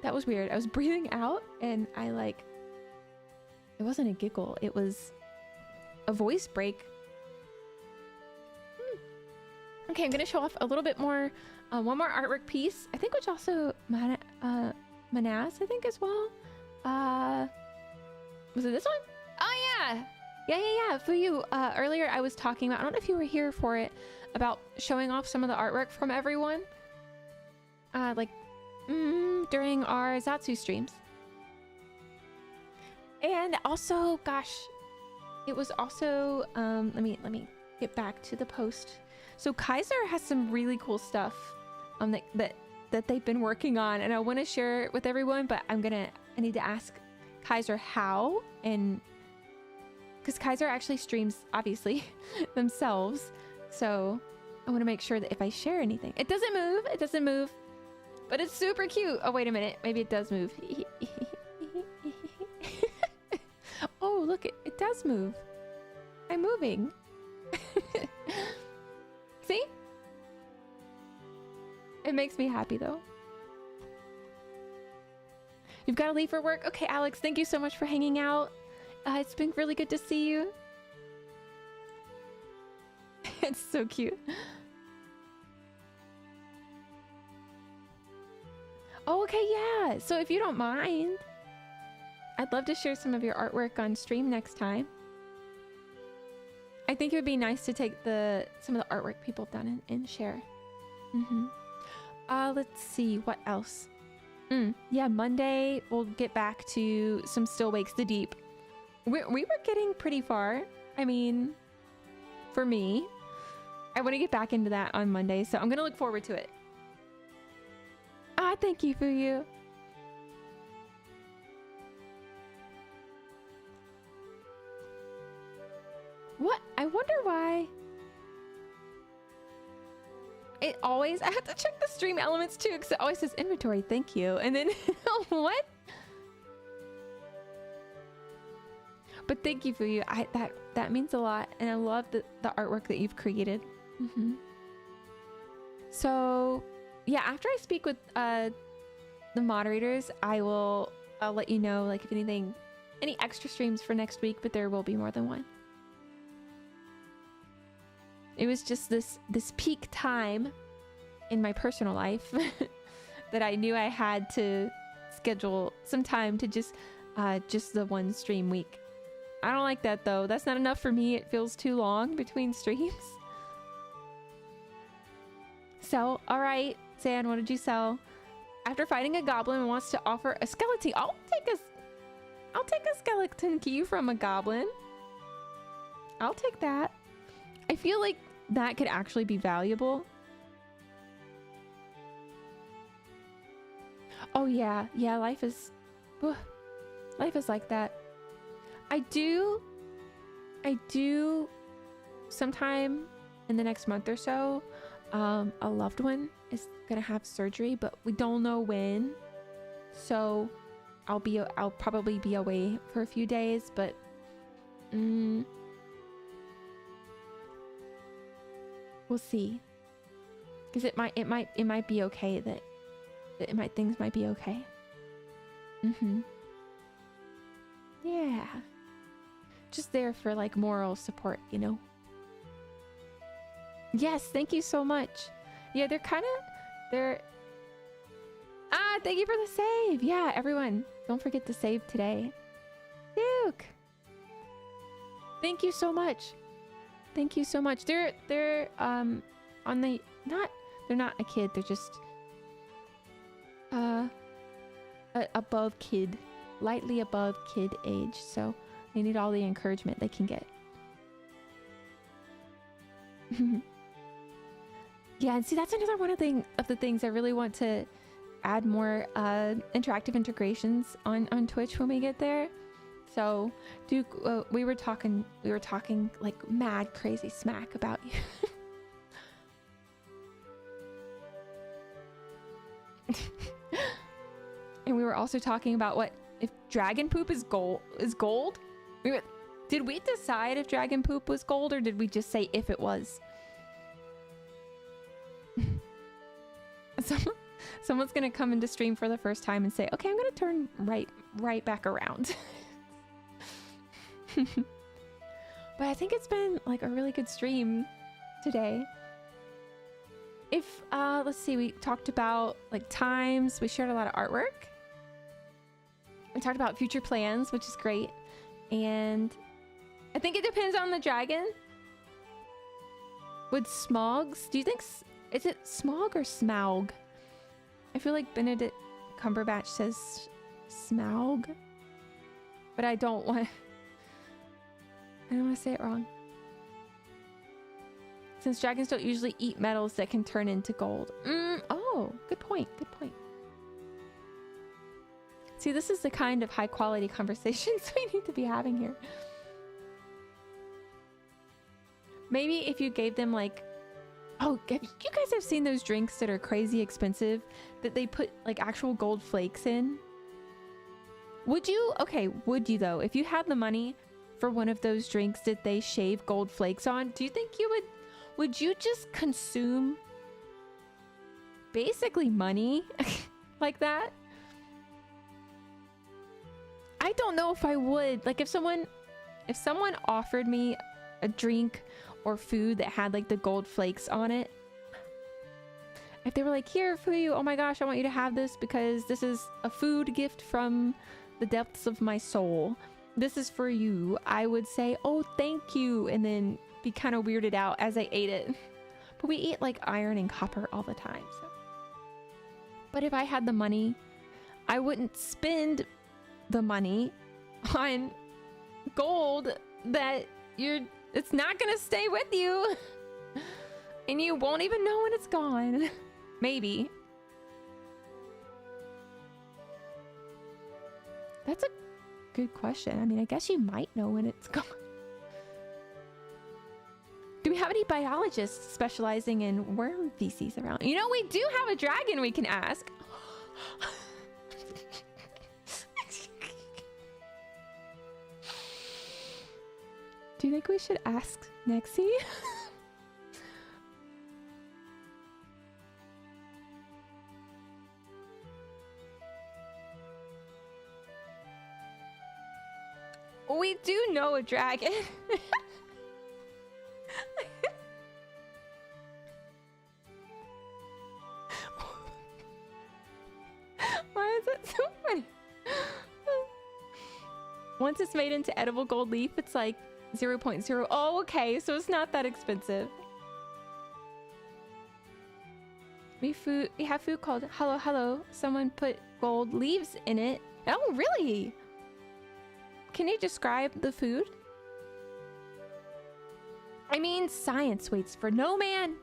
[SPEAKER 1] That was weird. I was breathing out and it wasn't a giggle. It was a voice break. Okay, I'm going to show off a little bit more. One more artwork piece. I think which also Manaz, I think, as well. Was it this one? Oh, yeah. For you, earlier I was talking about, I don't know if you were here for it, about showing off some of the artwork from everyone. During our ZATSU streams. And also, gosh, it was also, let me get back to the post. So Kaiser has some really cool stuff that they've been working on, and I want to share it with everyone, but I need to ask Kaiser how, and because Kaiser actually streams, obviously, themselves. So I want to make sure that if I share anything, it doesn't move, but it's super cute. Oh, wait a minute. Maybe it does move. Oh, look, it does move. I'm moving. See? It makes me happy though. You've got to leave for work. Okay, Alex, thank you so much for hanging out. It's been really good to see you. It's so cute. Oh, okay, yeah. So if you don't mind, I'd love to share some of your artwork on stream next time. I think it would be nice to take some of the artwork people have done and share. Let's see, what else? Yeah, Monday we'll get back to some Still Wakes the Deep. We were getting pretty far. I mean, for me, I want to get back into that on Monday, so I'm gonna look forward to it. Ah, thank you, Fuyu. What? I wonder why. It always, I have to check the stream elements too, because it always says inventory, thank you. And then, what? But thank you, Fuyu. That means a lot. And I love the artwork that you've created. So, yeah, after I speak with the moderators, I'll let you know, like, if any extra streams for next week, but there will be more than one. It was just this peak time in my personal life that I knew I had to schedule some time to just the one stream week. I don't like that though. That's not enough for me. It feels too long between streams. So, all right, San, what did you sell? After fighting a goblin, wants to offer a skeleton. I'll take a skeleton key from a goblin. I'll take that. I feel like that could actually be valuable. Oh yeah, life is like that. I do sometime in the next month or so, a loved one is gonna have surgery, but we don't know when. So I'll probably be away for a few days, but we'll see. Because it might be okay things might be okay. Yeah. Just there for like moral support, you know? Yes, thank you so much. Yeah, thank you for the save. Yeah, everyone, don't forget to save today. Duke. Thank you so much. Thank you so much. They're on the they're not a kid, they're just above kid, lightly above kid age, so they need all the encouragement they can get. Yeah, and see, that's another one of the things I really want to add more interactive integrations on Twitch when we get there. So, Duke, we were talking like mad crazy smack about you. And we were also talking about what if dragon poop is gold? Did we decide if dragon poop was gold, or did we just say if it was? Someone's gonna come into stream for the first time and say, okay, I'm gonna turn right back around. But I think it's been like a really good stream today. Let's see, we talked about like times, we shared a lot of artwork. We talked about future plans, which is great. And I think it depends on the dragon. Would Smogs, do you think, is it Smog or Smaug? I feel like Benedict Cumberbatch says Smaug, but I don't want to say it wrong. Since dragons don't usually eat metals that can turn into gold. Oh, good point. See, this is the kind of high quality conversations we need to be having here. Maybe if you gave them like, oh, you guys have seen those drinks that are crazy expensive that they put like actual gold flakes in? Would you though, if you had the money for one of those drinks that they shave gold flakes on, do you think would you just consume basically money like that? I don't know if I would. Like if someone offered me a drink or food that had like the gold flakes on it, if they were like, here, Fuyu, oh my gosh, I want you to have this because this is a food gift from the depths of my soul. This is for you. I would say, oh, thank you. And then be kind of weirded out as I ate it. But we eat like iron and copper all the time. So. But if I had the money, I wouldn't spend the money on gold that it's not going to stay with you. And you won't even know when it's gone. Maybe. That's a good question. I mean, I guess you might know when it's gone. Do we have any biologists specializing in worm feces around? You know, we do have a dragon we can ask. Do you think we should ask Nexie? We do know a dragon. Why is that so funny? Once it's made into edible gold leaf, it's like 0.0. Oh, okay, so it's not that expensive. We have food called Hello Hello. Someone put gold leaves in it. Oh, really? Can you describe the food? I mean, science waits for no man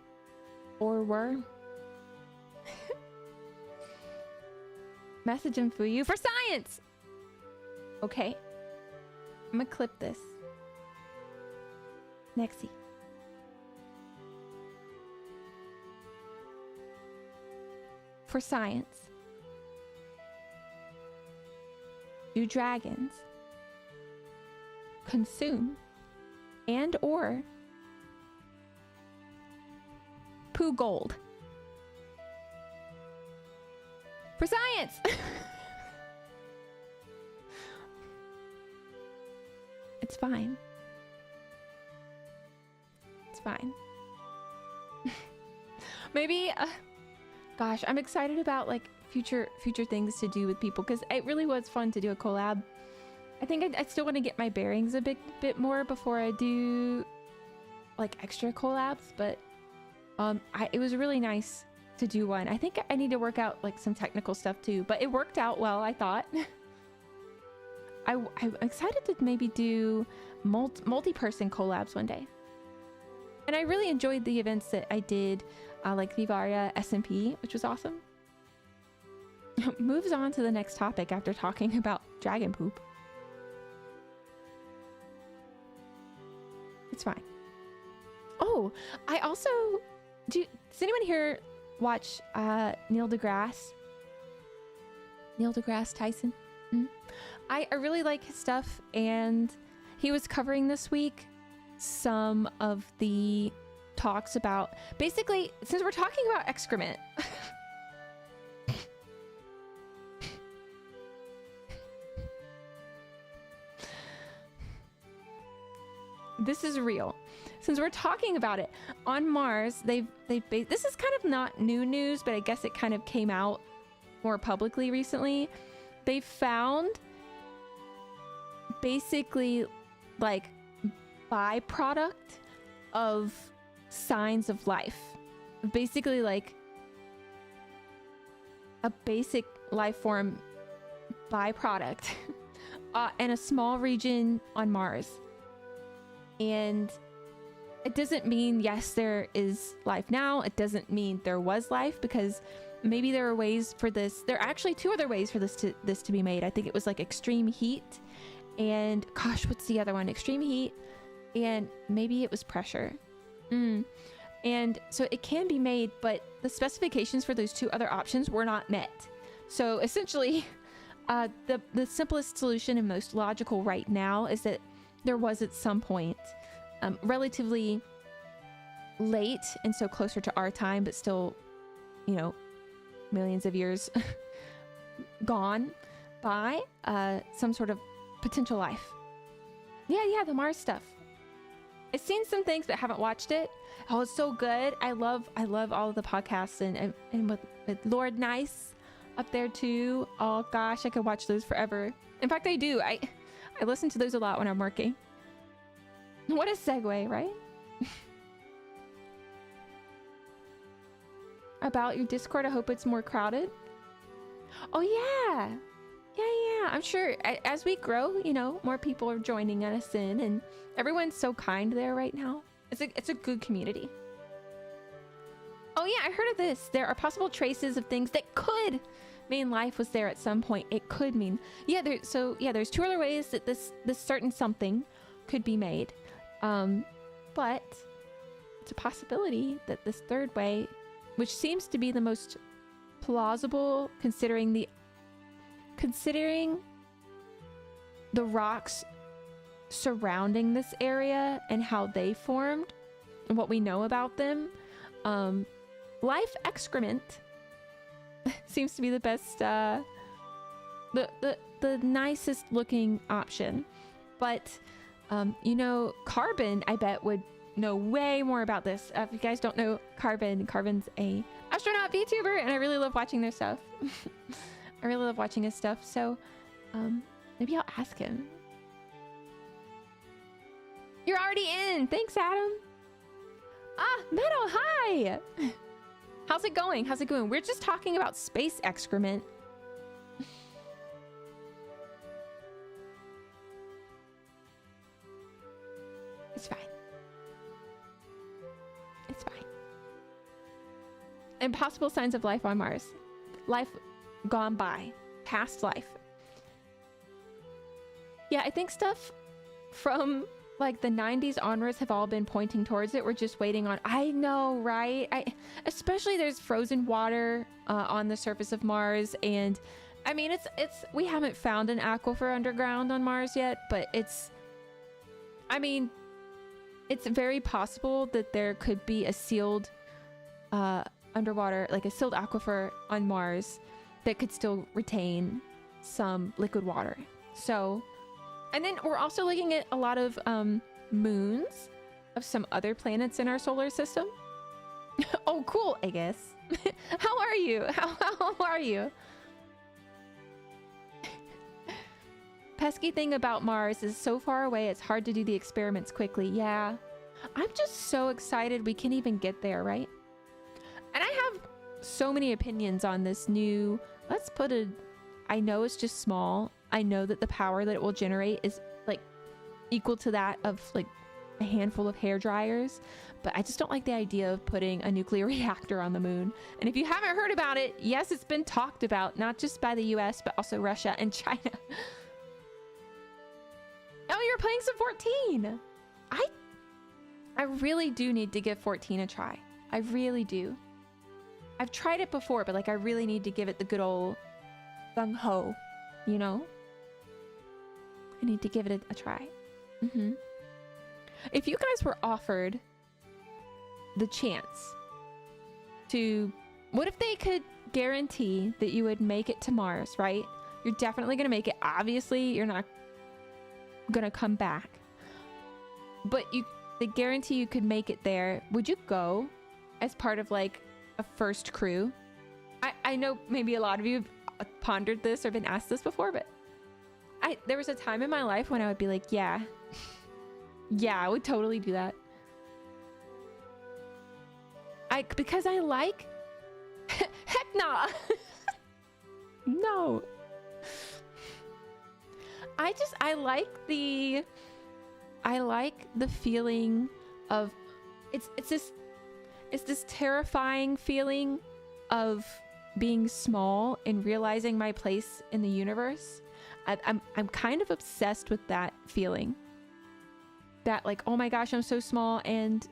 [SPEAKER 1] or worm. Message him, Fuyu, for science! Okay. I'm gonna clip this. Nexie. For science. Do dragons consume and or poo gold? For science! It's fine. It's fine. Maybe, gosh, I'm excited about like future things to do with people because it really was fun to do a collab. I think I still want to get my bearings a bit more before I do like extra collabs, but it was really nice to do one. I think I need to work out like some technical stuff too, but it worked out well, I thought. I'm excited to maybe do multi-person collabs one day. And I really enjoyed the events that I did, like Vivaria SMP, which was awesome. Moves on to the next topic after talking about dragon poop. It's fine. Oh, I also does anyone here watch Neil deGrasse Tyson? I really like his stuff, and he was covering this week some of the talks about, basically, since we're talking about excrement. This is real. Since we're talking about it, on Mars, this is kind of not new news, but I guess it kind of came out more publicly recently. They found basically like byproduct of signs of life. Basically like a basic life form byproduct in a small region on Mars. And it doesn't mean, yes, there is life now. It doesn't mean there was life, because maybe there are ways for this. There are actually two other ways for this to be made. I think it was like extreme heat and, gosh, what's the other one? Extreme heat and maybe it was pressure. And so it can be made, but the specifications for those two other options were not met. So essentially, the simplest solution and most logical right now is that there was at some point, relatively late and so closer to our time, but still, you know, millions of years gone by, some sort of potential life. Yeah, the Mars stuff. I've seen some things but haven't watched it. Oh, it's so good. I love all of the podcasts and with Lord Nice up there too. Oh gosh, I could watch those forever. In fact, I do. I listen to those a lot when I'm working. What a segue, right? About your Discord, I hope it's more crowded. Oh yeah. Yeah. I'm sure as we grow, you know, more people are joining us in, and everyone's so kind there right now. It's a good community. Oh yeah, I heard of this. There are possible traces of things that could mean life was there at some point. It could mean, there's two other ways that this certain something could be made. But it's a possibility that this third way, which seems to be the most plausible considering the rocks surrounding this area and how they formed and what we know about them. Life excrement seems to be the best, the nicest looking option. But, you know, Carbon, I bet, would know way more about this. If you guys don't know Carbon's a astronaut VTuber, and I really love watching their stuff. I really love watching his stuff, so maybe I'll ask him. You're already in! Thanks, Adam! Ah, Meadow, hi! How's it going? We're just talking about space excrement. It's fine. And possible signs of life on Mars. Life gone by. Past life. Yeah, I think stuff from like the 90s onwards have all been pointing towards it. We're just waiting on, I know, right? Especially there's frozen water on the surface of Mars, and I mean, we haven't found an aquifer underground on Mars yet, but it's very possible that there could be a sealed underwater, like a sealed aquifer on Mars that could still retain some liquid water. So, and then we're also looking at a lot of moons of some other planets in our solar system. Oh, cool, I guess. How are you? How are you? Pesky thing about Mars is so far away, it's hard to do the experiments quickly. Yeah. I'm just so excited we can even get there, right? And I have so many opinions on this new, I know it's just small. I know that the power that it will generate is like equal to that of like a handful of hair dryers, but I just don't like the idea of putting a nuclear reactor on the moon. And if you haven't heard about it, yes, it's been talked about, not just by the US, but also Russia and China. Oh, you're playing some 14. I really do need to give 14 a try. I really do. I've tried it before, but like I really need to give it the good old gung-ho, you know? I need to give it a try. If you guys were offered the chance to, what if they could guarantee that you would make it to Mars, right? You're definitely going to make it. Obviously, you're not going to come back. But they guarantee you could make it there. Would you go as part of like a first crew? I know maybe a lot of you have pondered this or been asked this before, but there was a time in my life when I would be like, yeah, I would totally do that. Because I like, heck nah. No. I like the feeling of, it's this terrifying feeling of being small and realizing my place in the universe. I'm kind of obsessed with that feeling. That like, oh my gosh, I'm so small and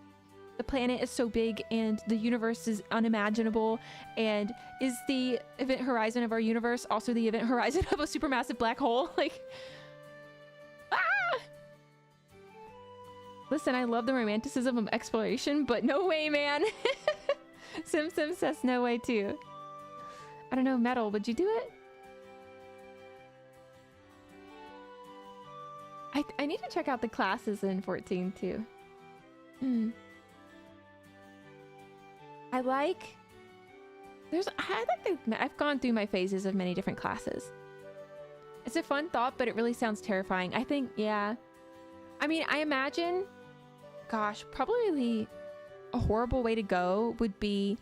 [SPEAKER 1] the planet is so big and the universe is unimaginable, and is the event horizon of our universe also the event horizon of a supermassive black hole? Like, ah! Listen, I love the romanticism of exploration, but no way, man. Sim says no way too. I don't know, Metal, would you do it? I need to check out the classes in 14 too. I think I've gone through my phases of many different classes. It's a fun thought, but it really sounds terrifying. I think, yeah. I mean, I imagine, gosh, probably a horrible way to go would be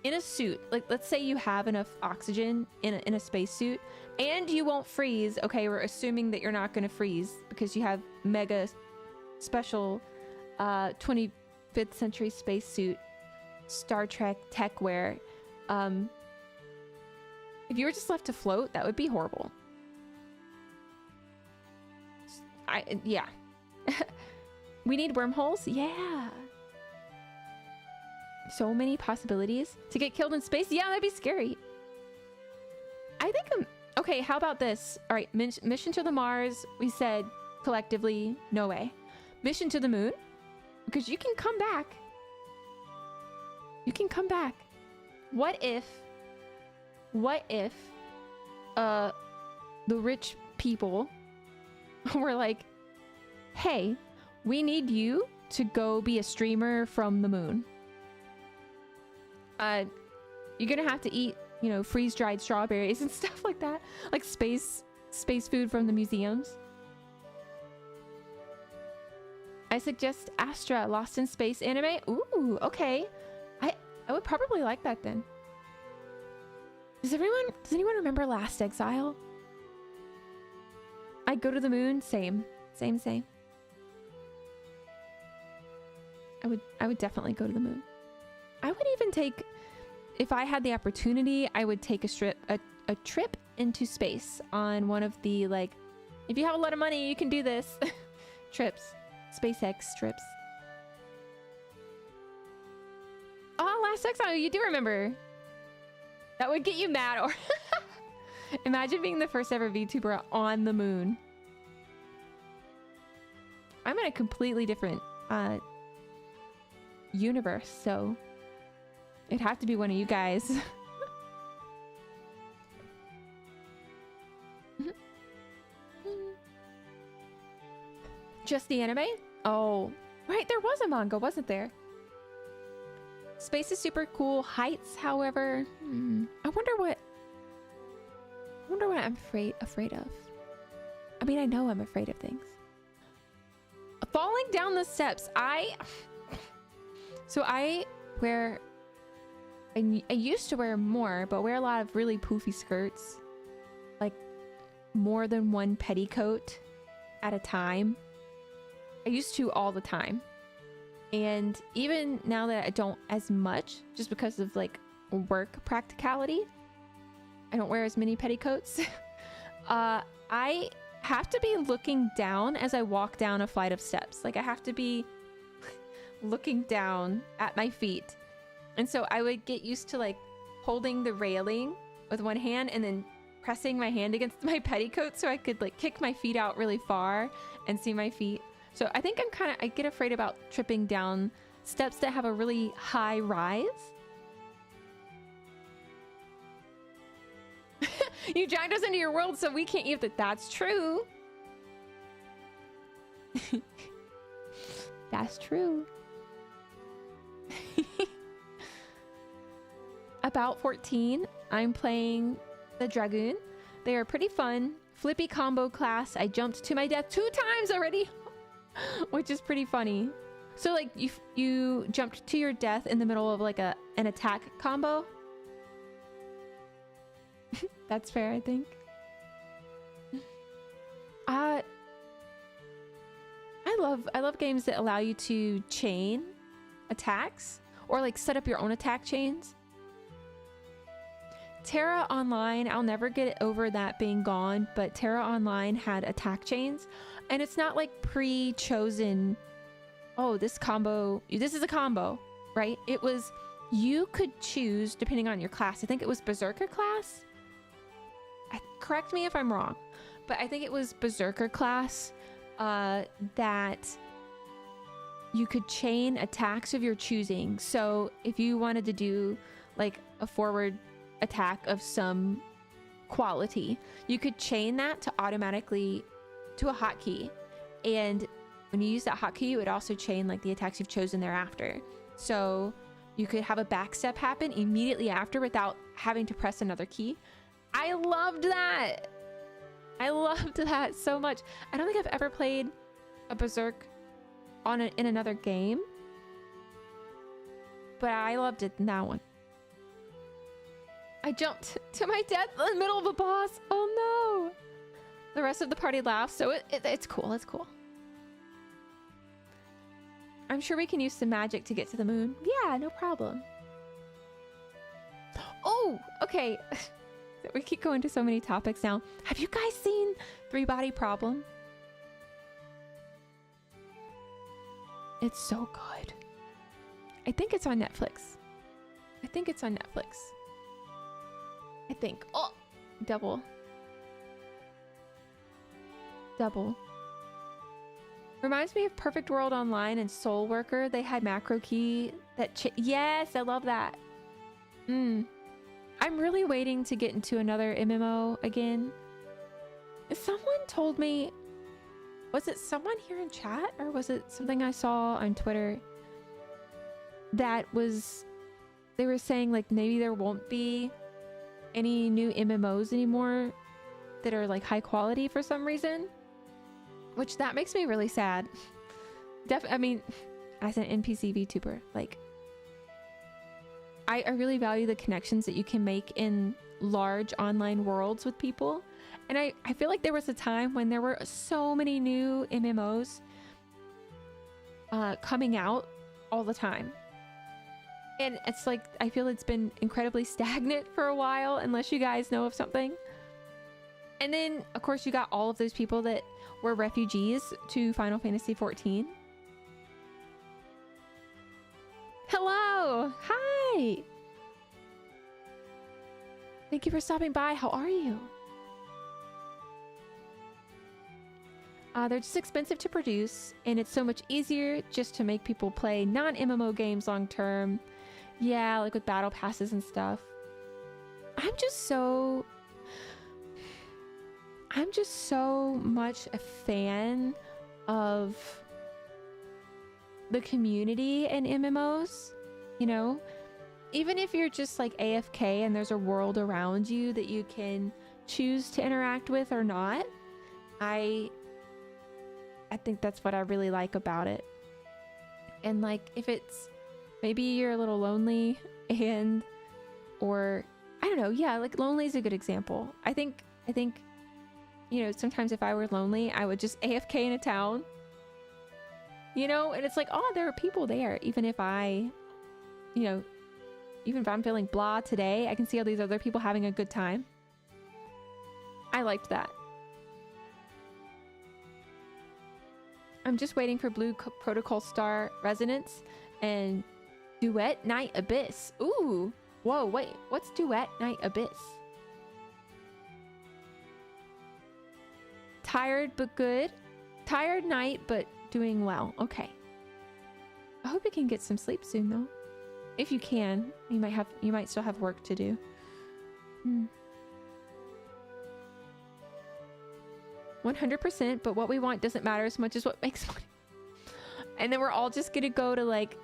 [SPEAKER 1] in a suit. Like, let's say you have enough oxygen in a spacesuit and you won't freeze. Okay, we're assuming that you're not going to freeze because you have mega special 25th century spacesuit Star Trek tech wear. If you were just left to float, that would be horrible. Yeah. We need wormholes? Yeah. So many possibilities. To get killed in space? Yeah, that'd be scary. I think okay, how about this? All right, mission to the Mars. We said collectively, no way. Mission to the moon? Because you can come back. You can come back. What if the rich people were like, hey, we need you to go be a streamer from the moon. You're gonna have to eat, you know, freeze-dried strawberries and stuff like that. Like space food from the museums. I suggest Astra, Lost in Space anime. Ooh, okay. I would probably like that then. Does anyone remember Last Exile? I'd go to the moon. Same. I would definitely go to the moon. I would even take, if I had the opportunity, I would take a trip into space on one of the, like, if you have a lot of money, you can do this. Trips. SpaceX trips. Oh, Last Exile, you do remember. That would get you mad. Or imagine being the first ever VTuber on the moon. I'm in a completely different universe, so it'd have to be one of you guys. Just the anime? Oh, right, there was a manga, wasn't there? Space is super cool. Heights, however, I wonder what I'm afraid of. I mean, I know I'm afraid of things. Falling down the steps. I used to wear more, but wear a lot of really poofy skirts. Like more than one petticoat at a time. I used to all the time. And even now that I don't as much, just because of like work practicality, I don't wear as many petticoats. I have to be looking down as I walk down a flight of steps. Like I have to be looking down at my feet. And so I would get used to like holding the railing with one hand and then pressing my hand against my petticoat so I could like kick my feet out really far and see my feet. So I think I get afraid about tripping down steps that have a really high rise. You dragged us into your world so we can't eat that. That's true. That's true. About 14, I'm playing the Dragoon. They are pretty fun. Flippy combo class. I jumped to my death 2 times already. Which is pretty funny. So like you jumped to your death in the middle of like an attack combo. That's fair, I think. I love games that allow you to chain attacks or like set up your own attack chains. Terra Online, I'll never get over that being gone, but Terra Online had attack chains. And it's not like pre-chosen, oh, this is a combo, right? It was, you could choose depending on your class. I think it was Berserker class. Correct me if I'm wrong, but I think it was Berserker class that you could chain attacks of your choosing. So if you wanted to do like a forward attack of some quality, you could chain that to automatically to a hotkey, And when you use that hotkey, it would also chain like the attacks you've chosen thereafter. So you could have a backstep happen immediately after without having to press another key. I loved that. I loved that so much. I don't think I've ever played a Berserk in another game, but I loved it in that one. I jumped to my death in the middle of a boss. Oh no. The rest of the party laughs, so it's cool. It's cool. I'm sure we can use some magic to get to the moon. Yeah, no problem. Oh, okay. We keep going to so many topics now. Have you guys seen Three Body Problem? It's so good. I think it's on Netflix. I think. Oh, double. Reminds me of Perfect World Online and Soul Worker. They had macro key that yes, I love that. I'm really waiting to get into another MMO again. Someone told me, was it someone here in chat or was it something I saw on Twitter that was, they were saying like maybe there won't be any new MMOs anymore that are like high quality for some reason, which that makes me really sad. I mean, as an NPC VTuber, like I really value the connections that you can make in large online worlds with people. And I feel like there was a time when there were so many new MMOs coming out all the time. And it's like, I feel it's been incredibly stagnant for a while, unless you guys know of something. And then, of course, you got all of those people that were refugees to Final Fantasy XIV. Hello! Hi! Thank you for stopping by. How are you? They're just expensive to produce, and it's so much easier just to make people play non-MMO games long term. Yeah, like with battle passes and stuff. I'm just so much a fan of the community in MMOs, you know? Even if you're just like AFK and there's a world around you that you can choose to interact with or not, I think that's what I really like about it. And like, if it's, maybe you're a little lonely or I don't know. Yeah. Like lonely is a good example. I think, you know, sometimes if I were lonely, I would just AFK in a town, you know, and it's like, oh, there are people there. Even if I'm feeling blah today, I can see all these other people having a good time. I liked that. I'm just waiting for Blue Protocol Star Resonance and Duet Night Abyss. Ooh. Whoa, wait. What's Duet Night Abyss? Tired but good. Tired night but doing well. Okay. I hope you can get some sleep soon though. If you can. You might still have work to do. 100%, but what we want doesn't matter as much as what makes money. And then we're all just gonna go to like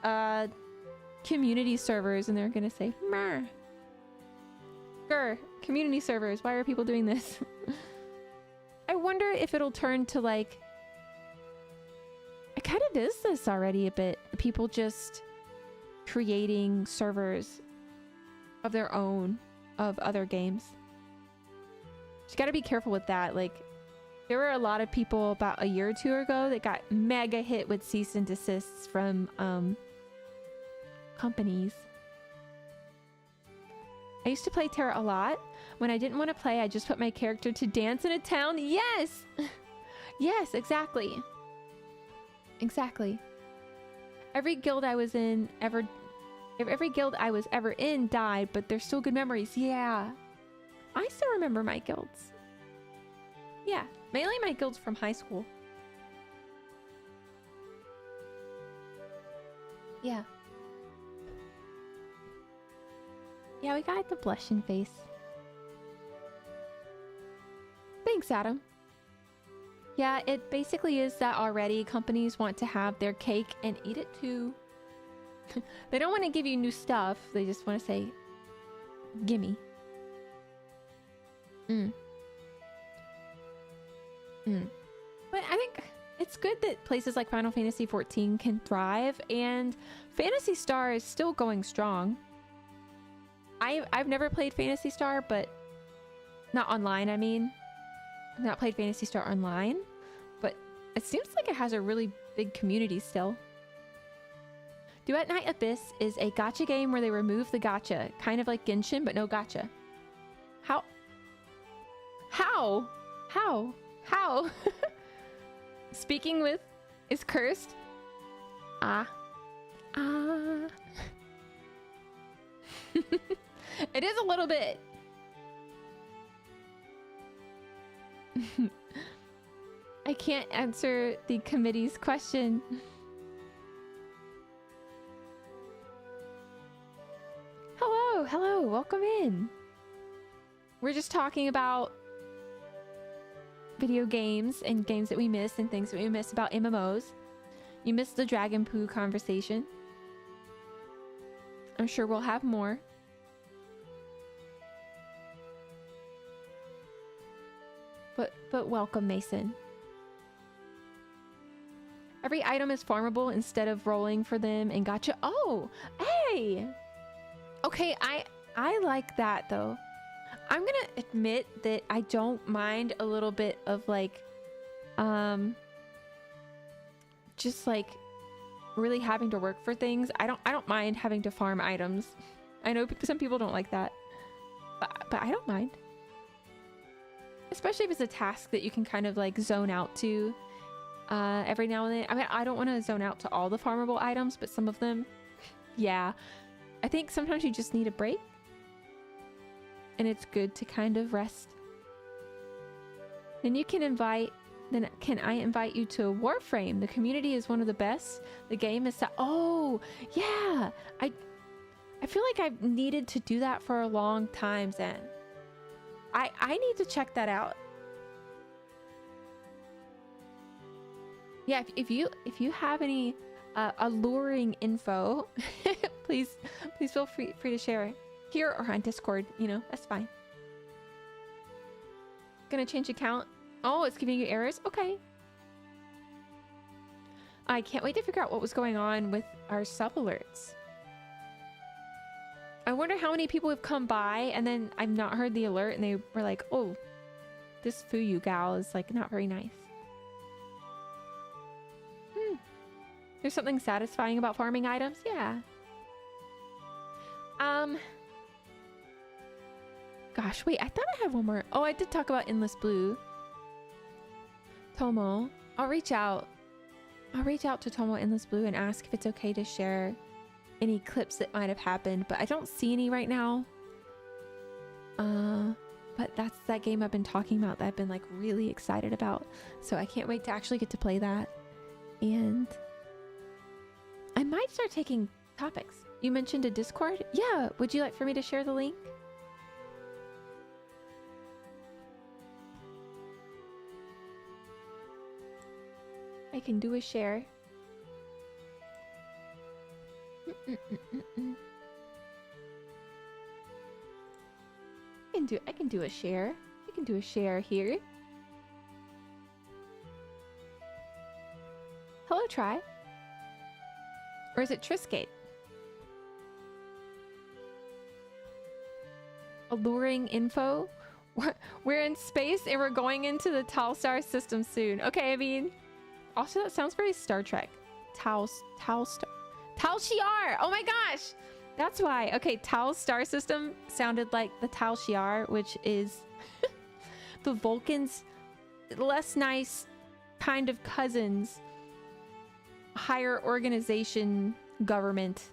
[SPEAKER 1] community servers and they're gonna say, "Mer. Grr, community servers, why are people doing this?" I wonder if it'll turn to like, it kind of does this already a bit. People just creating servers of their own of other games. You gotta be careful with that. Like, there were a lot of people about a year or two ago that got mega hit with cease and desists from companies. I used to play Terra a lot. When I didn't want to play, I just put my character to dance in a town. Yes! Yes, exactly. Exactly. Every guild I was ever in died, but they're still good memories. Yeah. I still remember my guilds. Yeah, mainly my guilds from high school. Yeah. Yeah, we got the blushing face. Thanks, Adam. Yeah, it basically is that already. Companies want to have their cake and eat it too. They don't want to give you new stuff. They just want to say, gimme. But I think it's good that places like Final Fantasy XIV can thrive, and Phantasy Star is still going strong. I've never played Phantasy Star, but not online, I mean. I've not played Phantasy Star online, but it seems like it has a really big community still. Duet Night Abyss is a gacha game where they remove the gacha, kind of like Genshin, but no gacha. How? Speaking with is cursed. It is a little bit. I can't answer the committee's question. Hello, welcome in. We're just talking about video games and games that we miss and things that we miss about MMOs. You missed the Dragon Poo conversation. I'm sure we'll have more. But welcome, Mason. Every item is farmable instead of rolling for them and gotcha. Oh, hey. Okay, I like that though. I'm gonna admit that I don't mind a little bit of like, just like really having to work for things. I don't mind having to farm items. I know some people don't like that, but I don't mind. Especially if it's a task that you can kind of like zone out to every now and then. I mean, I don't want to zone out to all the farmable items, but some of them, yeah. I think sometimes you just need a break. And it's good to kind of rest. Then can I invite you to Warframe? The community is one of the best. The game is oh, yeah. I feel like I've needed to do that for a long time, Zen. I need to check that out. Yeah, if you have any alluring info, please feel free to share it here or on Discord. You know, that's fine. Gonna change account. Oh, it's giving you errors. Okay. I can't wait to figure out what was going on with our sub alerts. I wonder how many people have come by and then I've not heard the alert and they were like, oh, this Fuyu gal is like not very nice. There's something satisfying about farming items. Yeah. Gosh, wait, I thought I had one more. Oh, I did talk about Endless Blue. Tomo, I'll reach out to Tomo Endless Blue and ask if it's okay to share any clips that might have happened, but I don't see any right now. But that's that game I've been talking about that I've been like really excited about. So I can't wait to actually get to play that. And I might start taking topics. You mentioned a Discord? Yeah, would you like for me to share the link? I can do a share. I can do a share. I can do a share here. Hello, Try. Or is it Triscate? Alluring info? We're in space and we're going into the Tal Star system soon. Okay, I mean, also that sounds very Star Trek. Tal Shiar! Oh my gosh! That's why. Okay, Tal Star System sounded like the Tal Shiar, which is the Vulcans' less nice kind of cousins. Higher organization government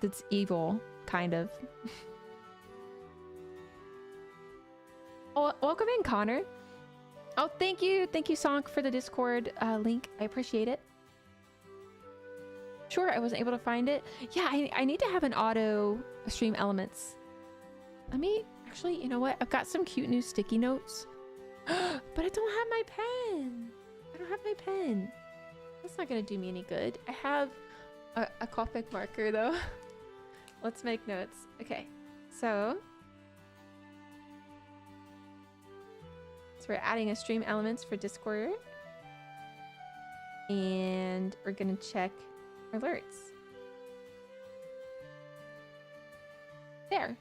[SPEAKER 1] that's evil, kind of. Oh, welcome in, Connor. Oh, thank you, Sonk, for the Discord link. I appreciate it. Sure, I wasn't able to find it. Yeah, I need to have an auto stream elements. Let me actually, you know what? I've got some cute new sticky notes, but I don't have my pen. don't have my pen. That's not gonna do me any good. I have a Copic marker though. Let's make notes. Okay, so we're adding a stream elements for Discord, and we're gonna check alerts. There.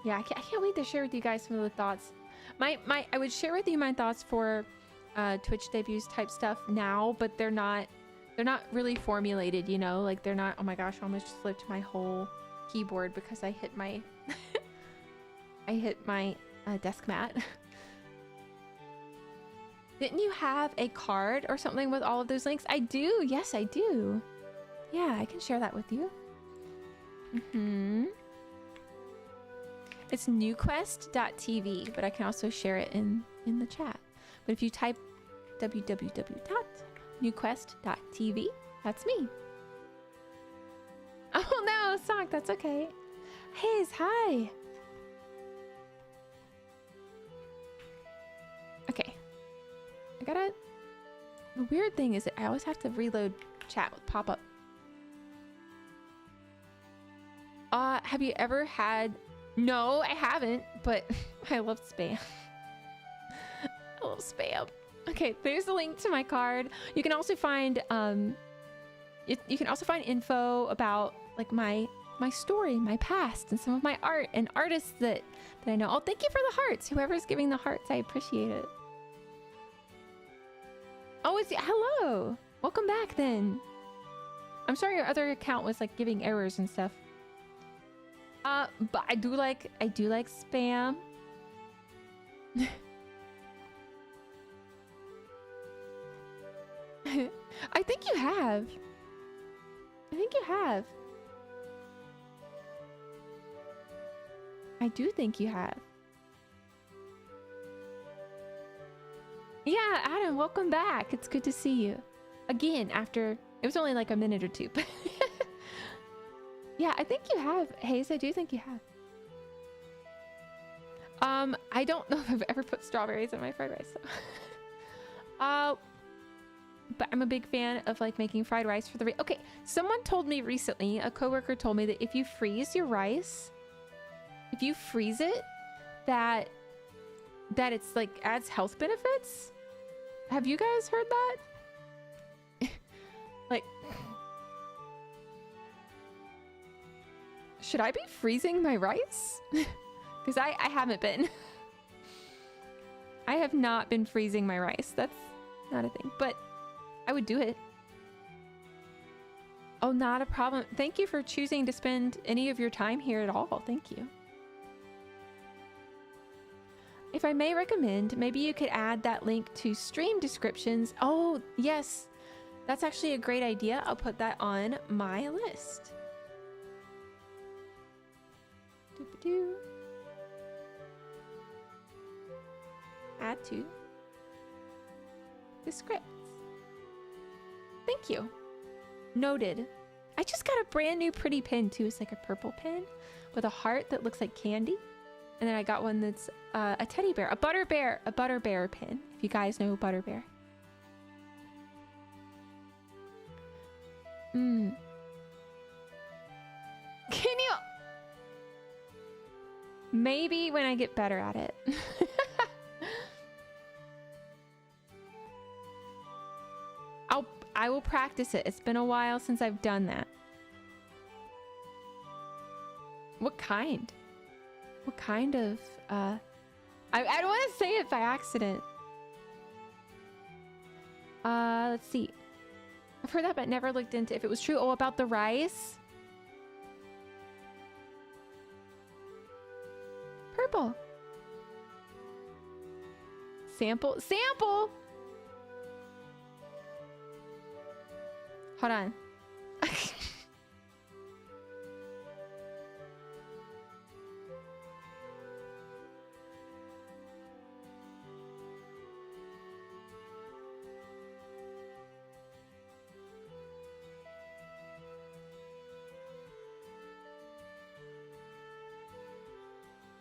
[SPEAKER 1] Yeah, I can't wait to share with you guys some of the thoughts. I would share with you my thoughts for Twitch debuts type stuff now, but they're not really formulated, you know? Like they're not, oh my gosh, I almost just flipped my whole keyboard because I hit my desk mat. Didn't you have a card or something with all of those links? I do. Yes, I do. Yeah, I can share that with you. It's newquest.tv, but I can also share it in the chat. But if you type www.newquest.tv, that's me. Oh no, Sock, that's okay. Haze, hi. Okay. The weird thing is that I always have to reload chat with pop-up. Have you ever had... No, I haven't, but I love spam. I love spam. Okay, there's the link to my card. You can also find you can also find info about like my story, my past, and some of my art and artists that I know. Oh, thank you for the hearts. Whoever's giving the hearts, I appreciate it. Oh, hello. Welcome back then. I'm sorry your other account was like giving errors and stuff. But I do like spam. I think you have. I do think you have. Yeah, Adam, welcome back. It's good to see you. Again, after... It was only like a minute or two, but... Yeah, I think you have. Haze, I do think you have. I don't know if I've ever put strawberries in my fried rice, so. But I'm a big fan of like making fried rice for the... Okay, someone told me recently, a coworker told me that if you freeze your rice, if you freeze it, that it's like adds health benefits. Have you guys heard that? Like... Should I be freezing my rice? Because I haven't been. I have not been freezing my rice. That's not a thing, but I would do it. Oh, not a problem. Thank you for choosing to spend any of your time here at all. Thank you. If I may recommend, maybe you could add that link to stream descriptions. Oh, yes. That's actually a great idea. I'll put that on my list. Add to the scripts. Thank you. Noted. I just got a brand new pretty pin too. It's like a purple pin with a heart that looks like candy. And then I got one that's a teddy bear, a butter bear pin. If you guys know butter bear. Can you? Maybe when I get better at it. I will practice it. It's been a while since I've done that. What kind? What kind of I don't want to say it by accident. Let's see. I've heard that but never looked into if it was true. Oh, about the rice? Purple. Sample. Hold on.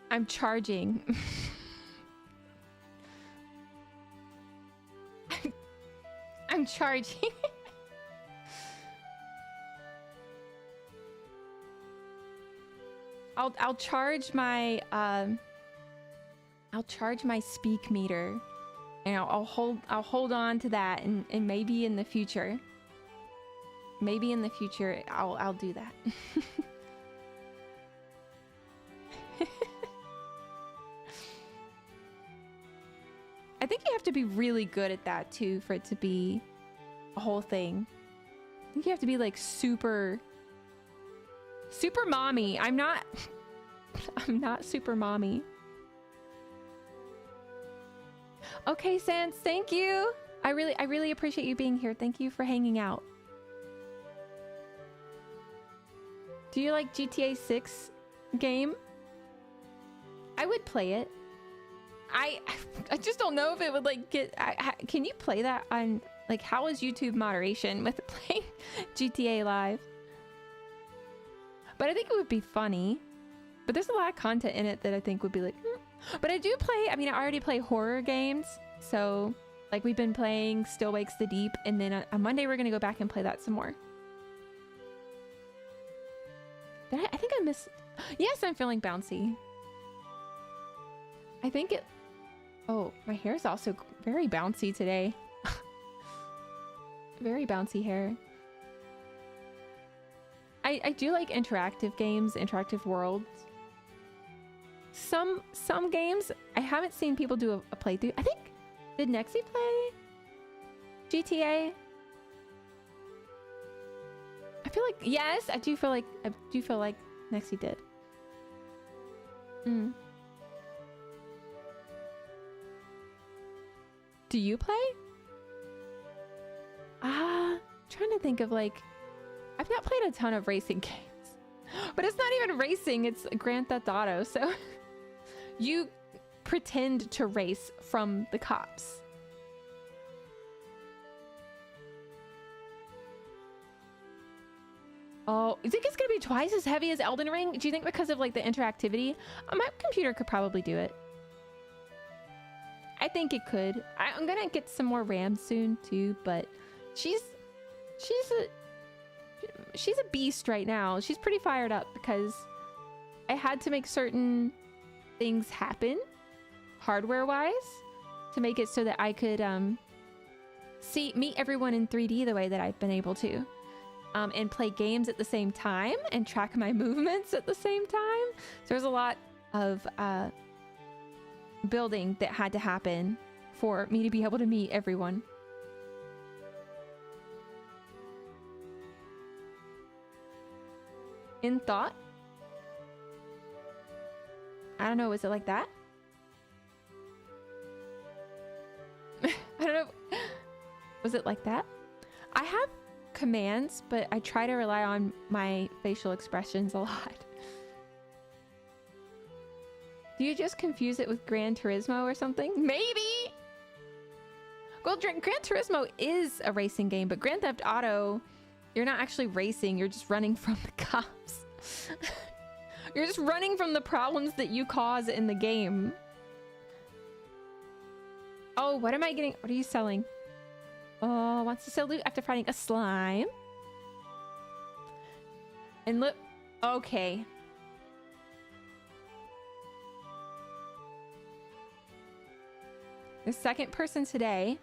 [SPEAKER 1] I'm charging. I'm charging. I'll charge my speak meter, and I'll hold on to that, and maybe in the future, I'll do that. I think you have to be really good at that too for it to be a whole thing. I think you have to be like super mommy. I'm not super mommy. Okay, Sans, thank you. I really appreciate you being here. Thank you for hanging out. Do you like GTA 6 game? I would play it. I just don't know if it would like get. Can you play that on like how is YouTube moderation with playing GTA Live? But I think it would be funny. But there's a lot of content in it that I think would be like. But I do play. I mean, I already play horror games, so like we've been playing Still Wakes the Deep, and then on Monday we're gonna go back and play that some more. I think I missed. Yes, I'm feeling bouncy. I think it. Oh, my hair is also very bouncy today. Very bouncy hair. I do like interactive games, interactive worlds. Some games I haven't seen people do a playthrough. I think did Nexi play GTA? I feel like yes, I do feel like Nexi did. Do you play? Trying to think of like, I've not played a ton of racing games, but it's not even racing, it's Grand Theft Auto, so you pretend to race from the cops. Oh, you think it's gonna be twice as heavy as Elden Ring? Do you think because of like the interactivity? My computer could probably do it. I think it could. I'm gonna get some more RAM soon too, but she's a beast right now. She's pretty fired up because I had to make certain things happen hardware wise to make it so that I could meet everyone in 3D the way that I've been able to, and play games at the same time and track my movements at the same time. So there's a lot of building that had to happen for me to be able to meet everyone. In thought? I don't know, is it like that? I don't know. Was it like that? I have commands, but I try to rely on my facial expressions a lot. Do you just confuse it with Gran Turismo or something? Maybe! Well, Gran Turismo is a racing game, but Grand Theft Auto, you're not actually racing, you're just running from the cops. You're just running from the problems that you cause in the game. Oh, what am I getting? What are you selling? Oh, wants to sell loot after fighting a slime. And look, okay. The second person today.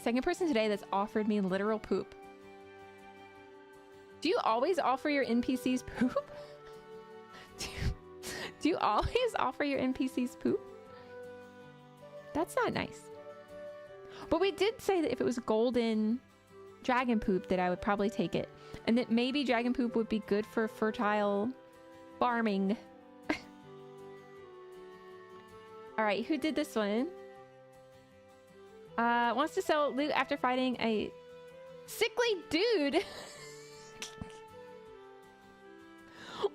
[SPEAKER 1] Second person today that's offered me literal poop. Do you always offer your NPCs poop? Do you always offer your NPCs poop? That's not nice. But we did say that if it was golden dragon poop that I would probably take it. And that maybe dragon poop would be good for fertile farming. Alright, who did this one? Wants to sell loot after fighting a sickly dude.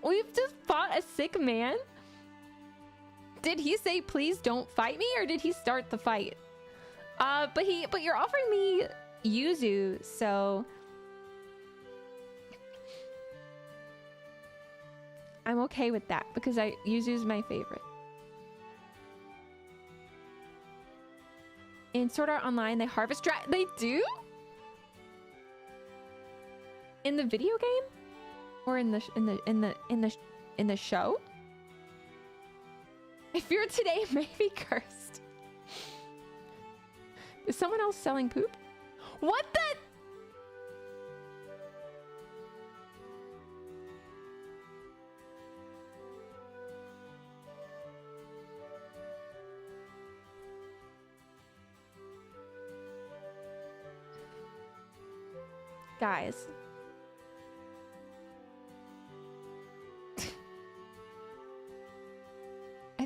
[SPEAKER 1] We've just fought a sick man. Did he say please don't fight me, or did he start the fight? But you're offering me yuzu, so I'm okay with that because Yuzu's my favorite. In Sword Art Online, they harvest They do? In the video game? Or in the show? I fear today may be cursed. Is someone else selling poop? What the? Guys. I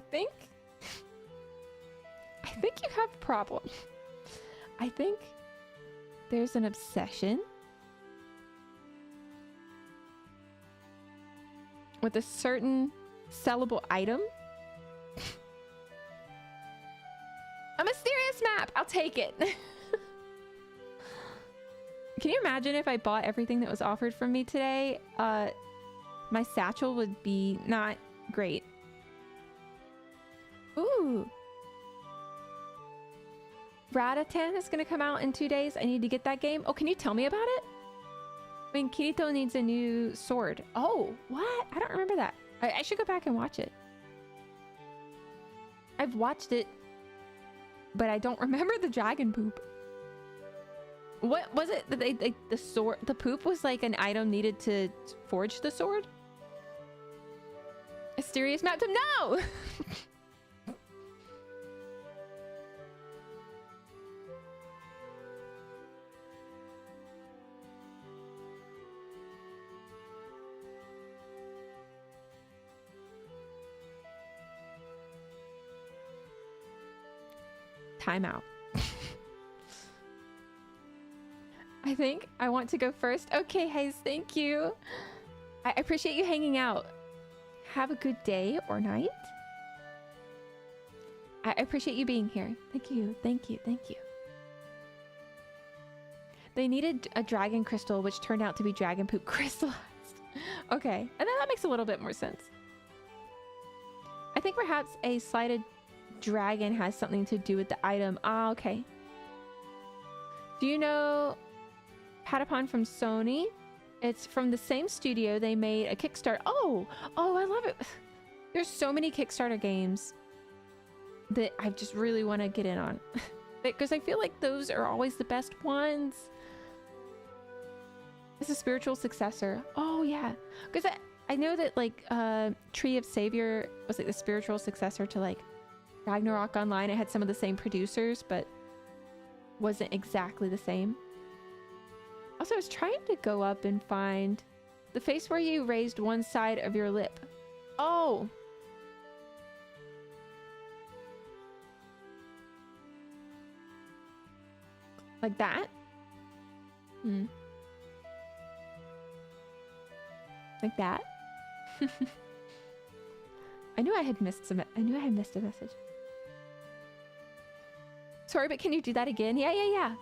[SPEAKER 1] think you have a problem. I think there's an obsession with a certain sellable item. A mysterious map! I'll take it. Can you imagine if I bought everything that was offered from me today? My satchel would be not great. Ooh. Ratatan is going to come out in 2 days. I need to get that game. Oh, can you tell me about it? I mean, Kirito needs a new sword. Oh, what? I don't remember that. I should go back and watch it. I've watched it, but I don't remember the dragon poop. What was it? The sword, the poop was like an item needed to forge the sword? Mysterious map to no! Time out. I think I want to go first. Okay, Hayes, thank you. I appreciate you hanging out. Have a good day or night. I appreciate you being here. Thank you, thank you, thank you. They needed a dragon crystal, which turned out to be dragon poop crystallized. Okay, and then that makes a little bit more sense. I think perhaps a slighted dragon has something to do with the item. Ah, okay. Do you know Patapon from Sony? It's from the same studio. They made a Kickstarter. Oh, I love it. There's so many Kickstarter games that I just really want to get in on because I feel like those are always the best ones. It's a spiritual successor. Oh yeah, because I know that like Tree of Savior was like the spiritual successor to like Ragnarok Online. It had some of the same producers, but wasn't exactly the same. Also, I was trying to go up and find the face where you raised one side of your lip. Oh! Like that? Hmm. Like that? I knew I had missed a message. Sorry, but can you do that again? Yeah.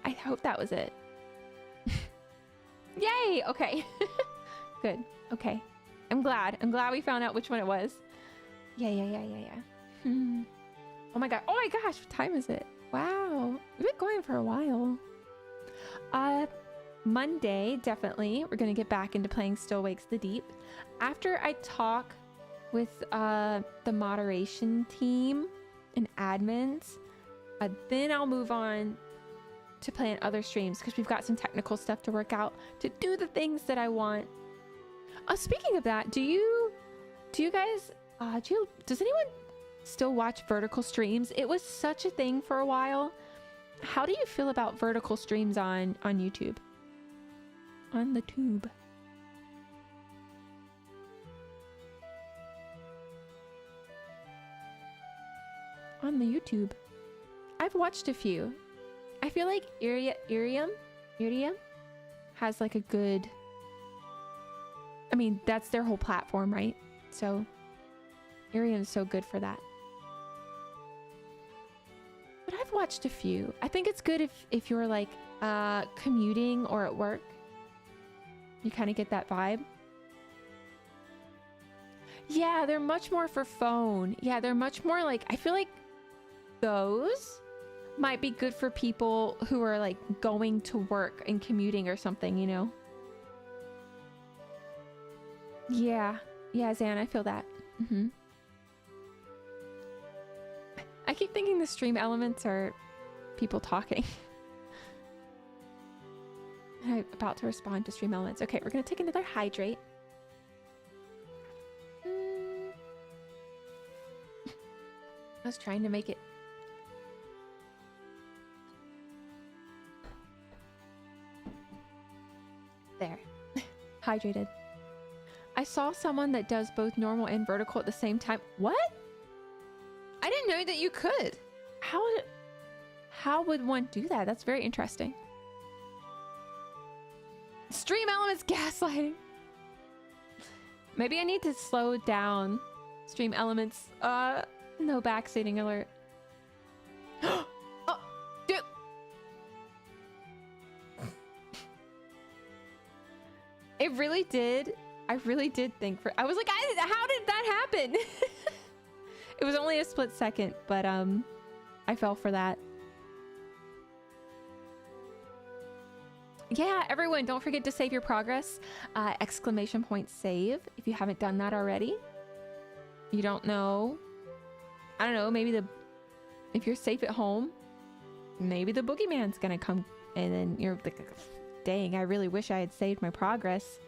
[SPEAKER 1] I hope that was it. Yay! Okay. Good. Okay. I'm glad we found out which one it was. Yeah. Oh my gosh, what time is it? Wow. We've been going for a while. Monday, definitely. We're going to get back into playing Still Wakes the Deep. After I talk with the moderation team and admins, then I'll move on to play in other streams because we've got some technical stuff to work out to do the things that I want. Speaking of that, do you guys, does anyone still watch vertical streams? It was such a thing for a while. How do you feel about vertical streams on YouTube? On the tube. On the YouTube. I've watched a few. I feel like Irium has like a good, I mean, that's their whole platform, right? So Irium's so good for that. But I've watched a few. I think it's good if you're like commuting or at work. You kind of get that vibe. Yeah, they're much more for phone. Yeah, they're much more like, I feel like those might be good for people who are like going to work and commuting or something, you know? Yeah. Yeah, Zan, I feel that. Mm-hmm. I keep thinking the stream elements are people talking. I'm about to respond to stream elements. Okay, we're gonna take another hydrate. I was trying to make it. There. Hydrated. I saw someone that does both normal and vertical at the same time. What? I didn't know that you could. How would one do that? That's very interesting. Stream elements gaslighting. Maybe I need to slow down stream elements. No backseating alert. Oh, dude. It really did. I really did think for. I was like, how did that happen? It was only a split second, but I fell for that. Yeah, everyone, don't forget to save your progress. Exclamation point save if you haven't done that already. You don't know. I don't know, maybe if you're safe at home, maybe the boogeyman's gonna come and then you're like, dang, I really wish I had saved my progress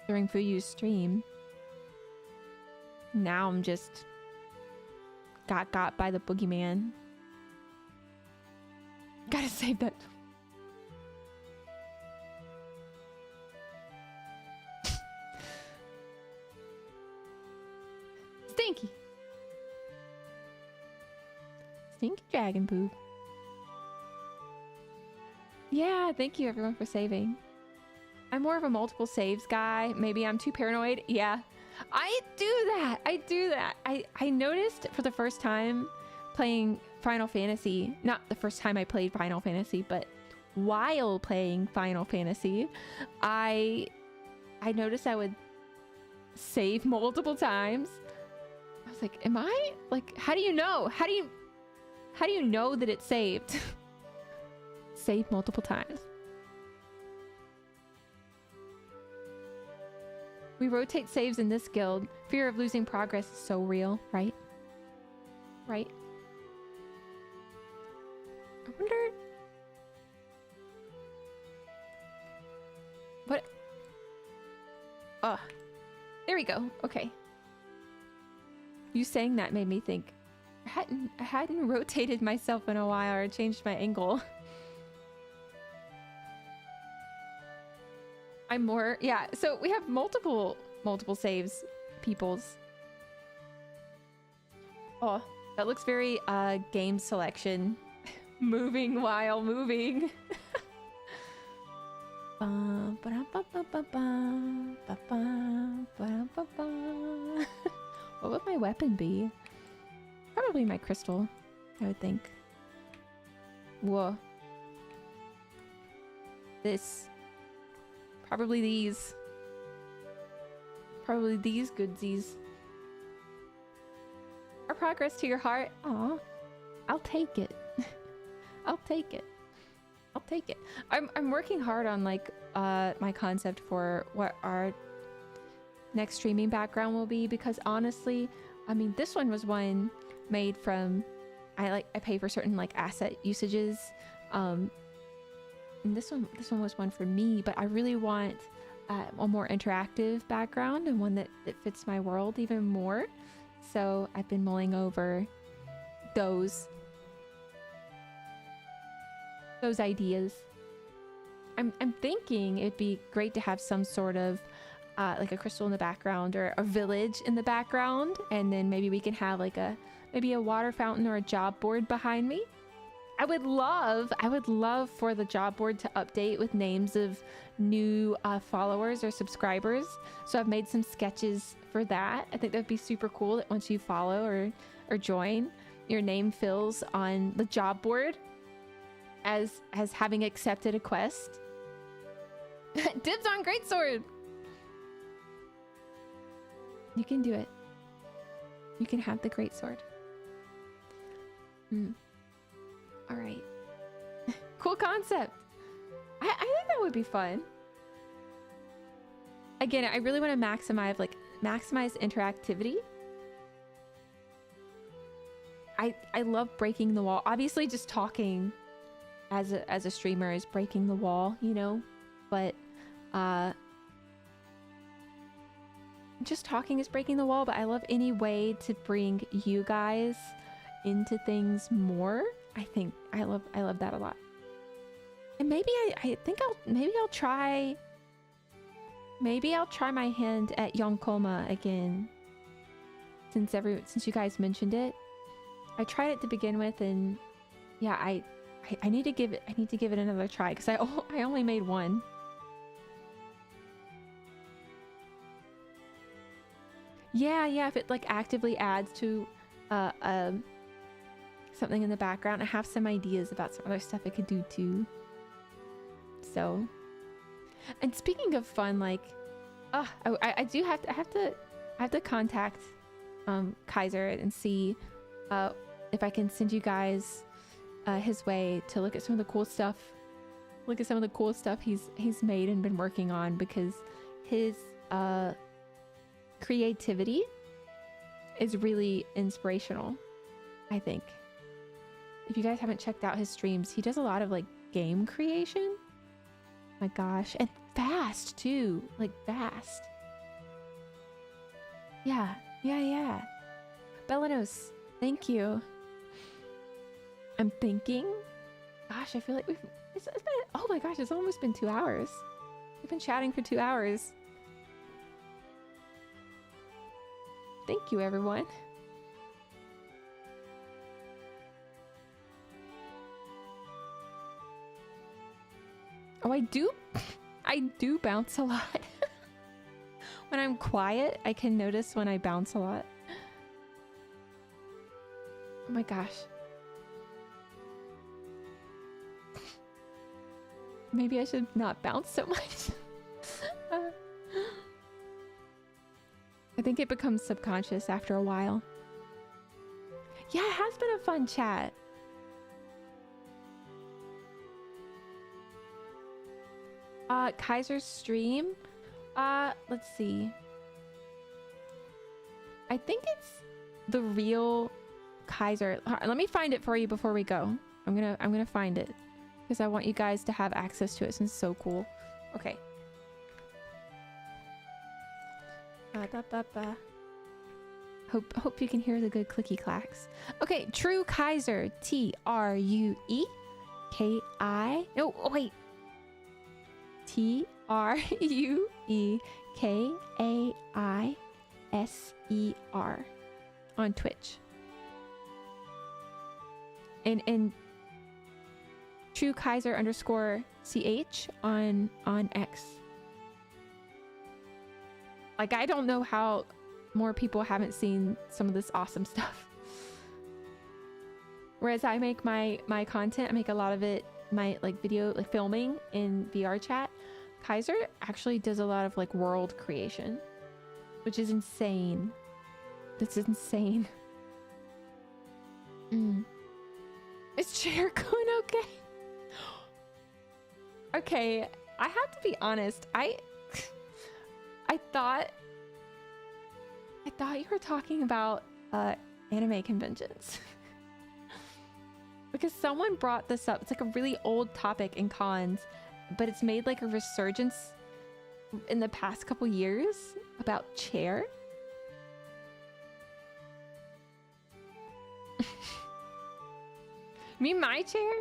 [SPEAKER 1] during Fuyu's stream. Now I'm just got by the boogeyman. Gotta save that. Stinky. Stinky dragon poop. Yeah, thank you everyone for saving. I'm more of a multiple saves guy. Maybe I'm too paranoid. Yeah, I do that. I noticed for the first time playing Final Fantasy, not the first time I played Final Fantasy, but while playing Final Fantasy, I noticed I would save multiple times. I was like, am I like, how do you know? How do you know that it's saved? Save multiple times. We rotate saves in this guild. Fear of losing progress is so real, right? Right? I wonder... What? Oh, there we go. Okay. You saying that made me think. I hadn't rotated myself in a while or changed my angle. I'm more, yeah, so we have multiple saves, peoples. Oh, that looks very game selection. Moving while moving. What would my weapon be? Probably my crystal, I would think. Whoa. This. Probably these. Probably these goodsies. Our progress to your heart. Aw. I'll take it. I'll take it. I'll take it. I'm working hard on like my concept for what our next streaming background will be, because honestly, I mean, this one was one made from I pay for certain like asset usages. And this one was one for me, but I really want a more interactive background and one that fits my world even more. So I've been mulling over those ideas. I'm thinking it'd be great to have some sort of like a crystal in the background or a village in the background, and then maybe we can have like maybe a water fountain or a job board behind me. I would love for the job board to update with names of new followers or subscribers. So I've made some sketches for that. I think that'd be super cool that once you follow or join, your name fills on the job board. as having accepted a quest. Dibs on greatsword. You can do it. You can have the greatsword. All right. Cool concept. I think that would be fun. Again, I really want to maximize interactivity. I love breaking the wall. Obviously, just talking as a streamer is breaking the wall, you know, but just talking is breaking the wall. But I love any way to bring you guys into things more. I think I love that a lot. And maybe I'll try my hand at Yonkoma again, since you guys mentioned it. I tried it to begin with, and yeah, I need to give it another try, because I only made one. Yeah, if it like actively adds to something in the background. I have some ideas about some other stuff I could do too. So, and speaking of fun, like, I have to contact Kaiser and see if I can send you guys his way to look at some of the cool stuff. Look at some of the cool stuff he's made and been working on, because his creativity is really inspirational, I think. If you guys haven't checked out his streams, he does a lot of like game creation. My gosh, and fast too, like fast. Yeah. Belanos, thank you. I'm thinking, gosh, I feel like it's been, oh my gosh, it's almost been 2 hours. We've been chatting for 2 hours. Thank you, everyone. Oh, I do bounce a lot. When I'm quiet, I can notice when I bounce a lot. Oh my gosh. Maybe I should not bounce so much. I think it becomes subconscious after a while. Yeah, it has been a fun chat. Kaiser's stream? Let's see. I think it's the real Kaiser. Let me find it for you before we go. I'm gonna find it, because I want you guys to have access to it since it's so cool. Okay. Hope you can hear the good clicky clacks. Okay, True Kaiser. TrueKai. No, oh, wait. TrueKaiser on Twitch. And True Kaiser _CH on X. Like, I don't know how more people haven't seen some of this awesome stuff. Whereas I make my content, I make a lot of it, my like video, like filming in VR chat. Kaiser actually does a lot of like world creation, which is insane. That's insane. Is Chairkun okay? Okay, I have to be honest. I thought you were talking about anime conventions. Because someone brought this up. It's like a really old topic in cons, but it's made like a resurgence in the past couple years about chair. You mean my chair?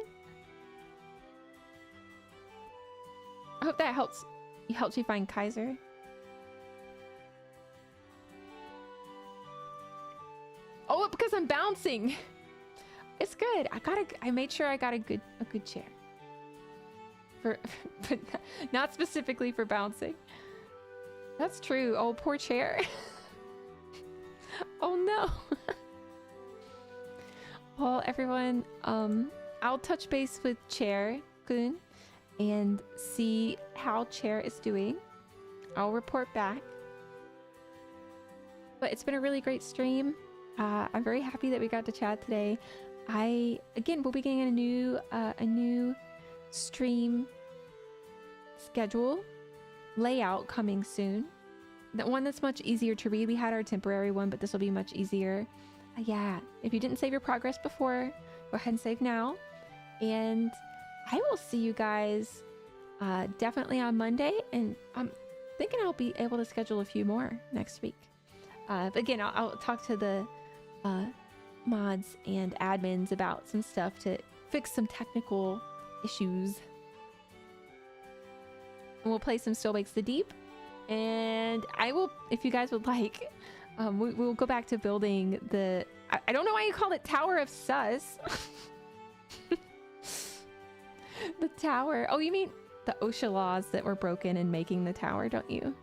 [SPEAKER 1] I hope that helps you find Kaiser. Oh, because I'm bouncing. It's good. I made sure I got a good chair. But not specifically for bouncing. That's true. Oh, poor chair. Oh no. Well, everyone, I'll touch base with Chair-kun and see how Chair is doing. I'll report back. But it's been a really great stream. I'm very happy that we got to chat today. Again, we'll be getting a new stream schedule layout coming soon. The one that's much easier to read. We had our temporary one, but this will be much easier. Yeah, if you didn't save your progress before, go ahead and save now. And I will see you guys definitely on Monday, and I'm thinking I'll be able to schedule a few more next week. But again, I'll talk to the mods and admins about some stuff to fix some technical issues. And we'll play some Still Wakes the Deep. And I will, if you guys would like, we'll go back to building the... I don't know why you call it Tower of Sus. The tower. Oh, you mean the OSHA laws that were broken in making the tower, don't you?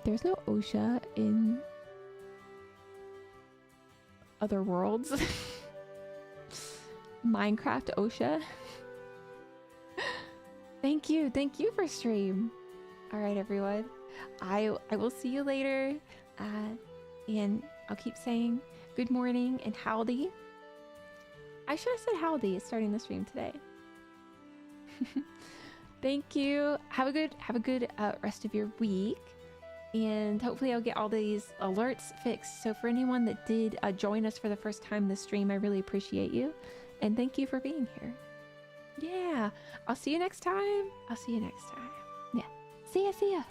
[SPEAKER 1] There's no OSHA in other worlds. Minecraft OSHA. Thank you for stream. All right, everyone. I will see you later. And I'll keep saying good morning and howdy. I should have said howdy starting the stream today. Thank you. Have a good rest of your week. And hopefully I'll get all these alerts fixed. So for anyone that did join us for the first time this stream, I really appreciate you. And thank you for being here. Yeah. I'll see you next time. Yeah. See ya.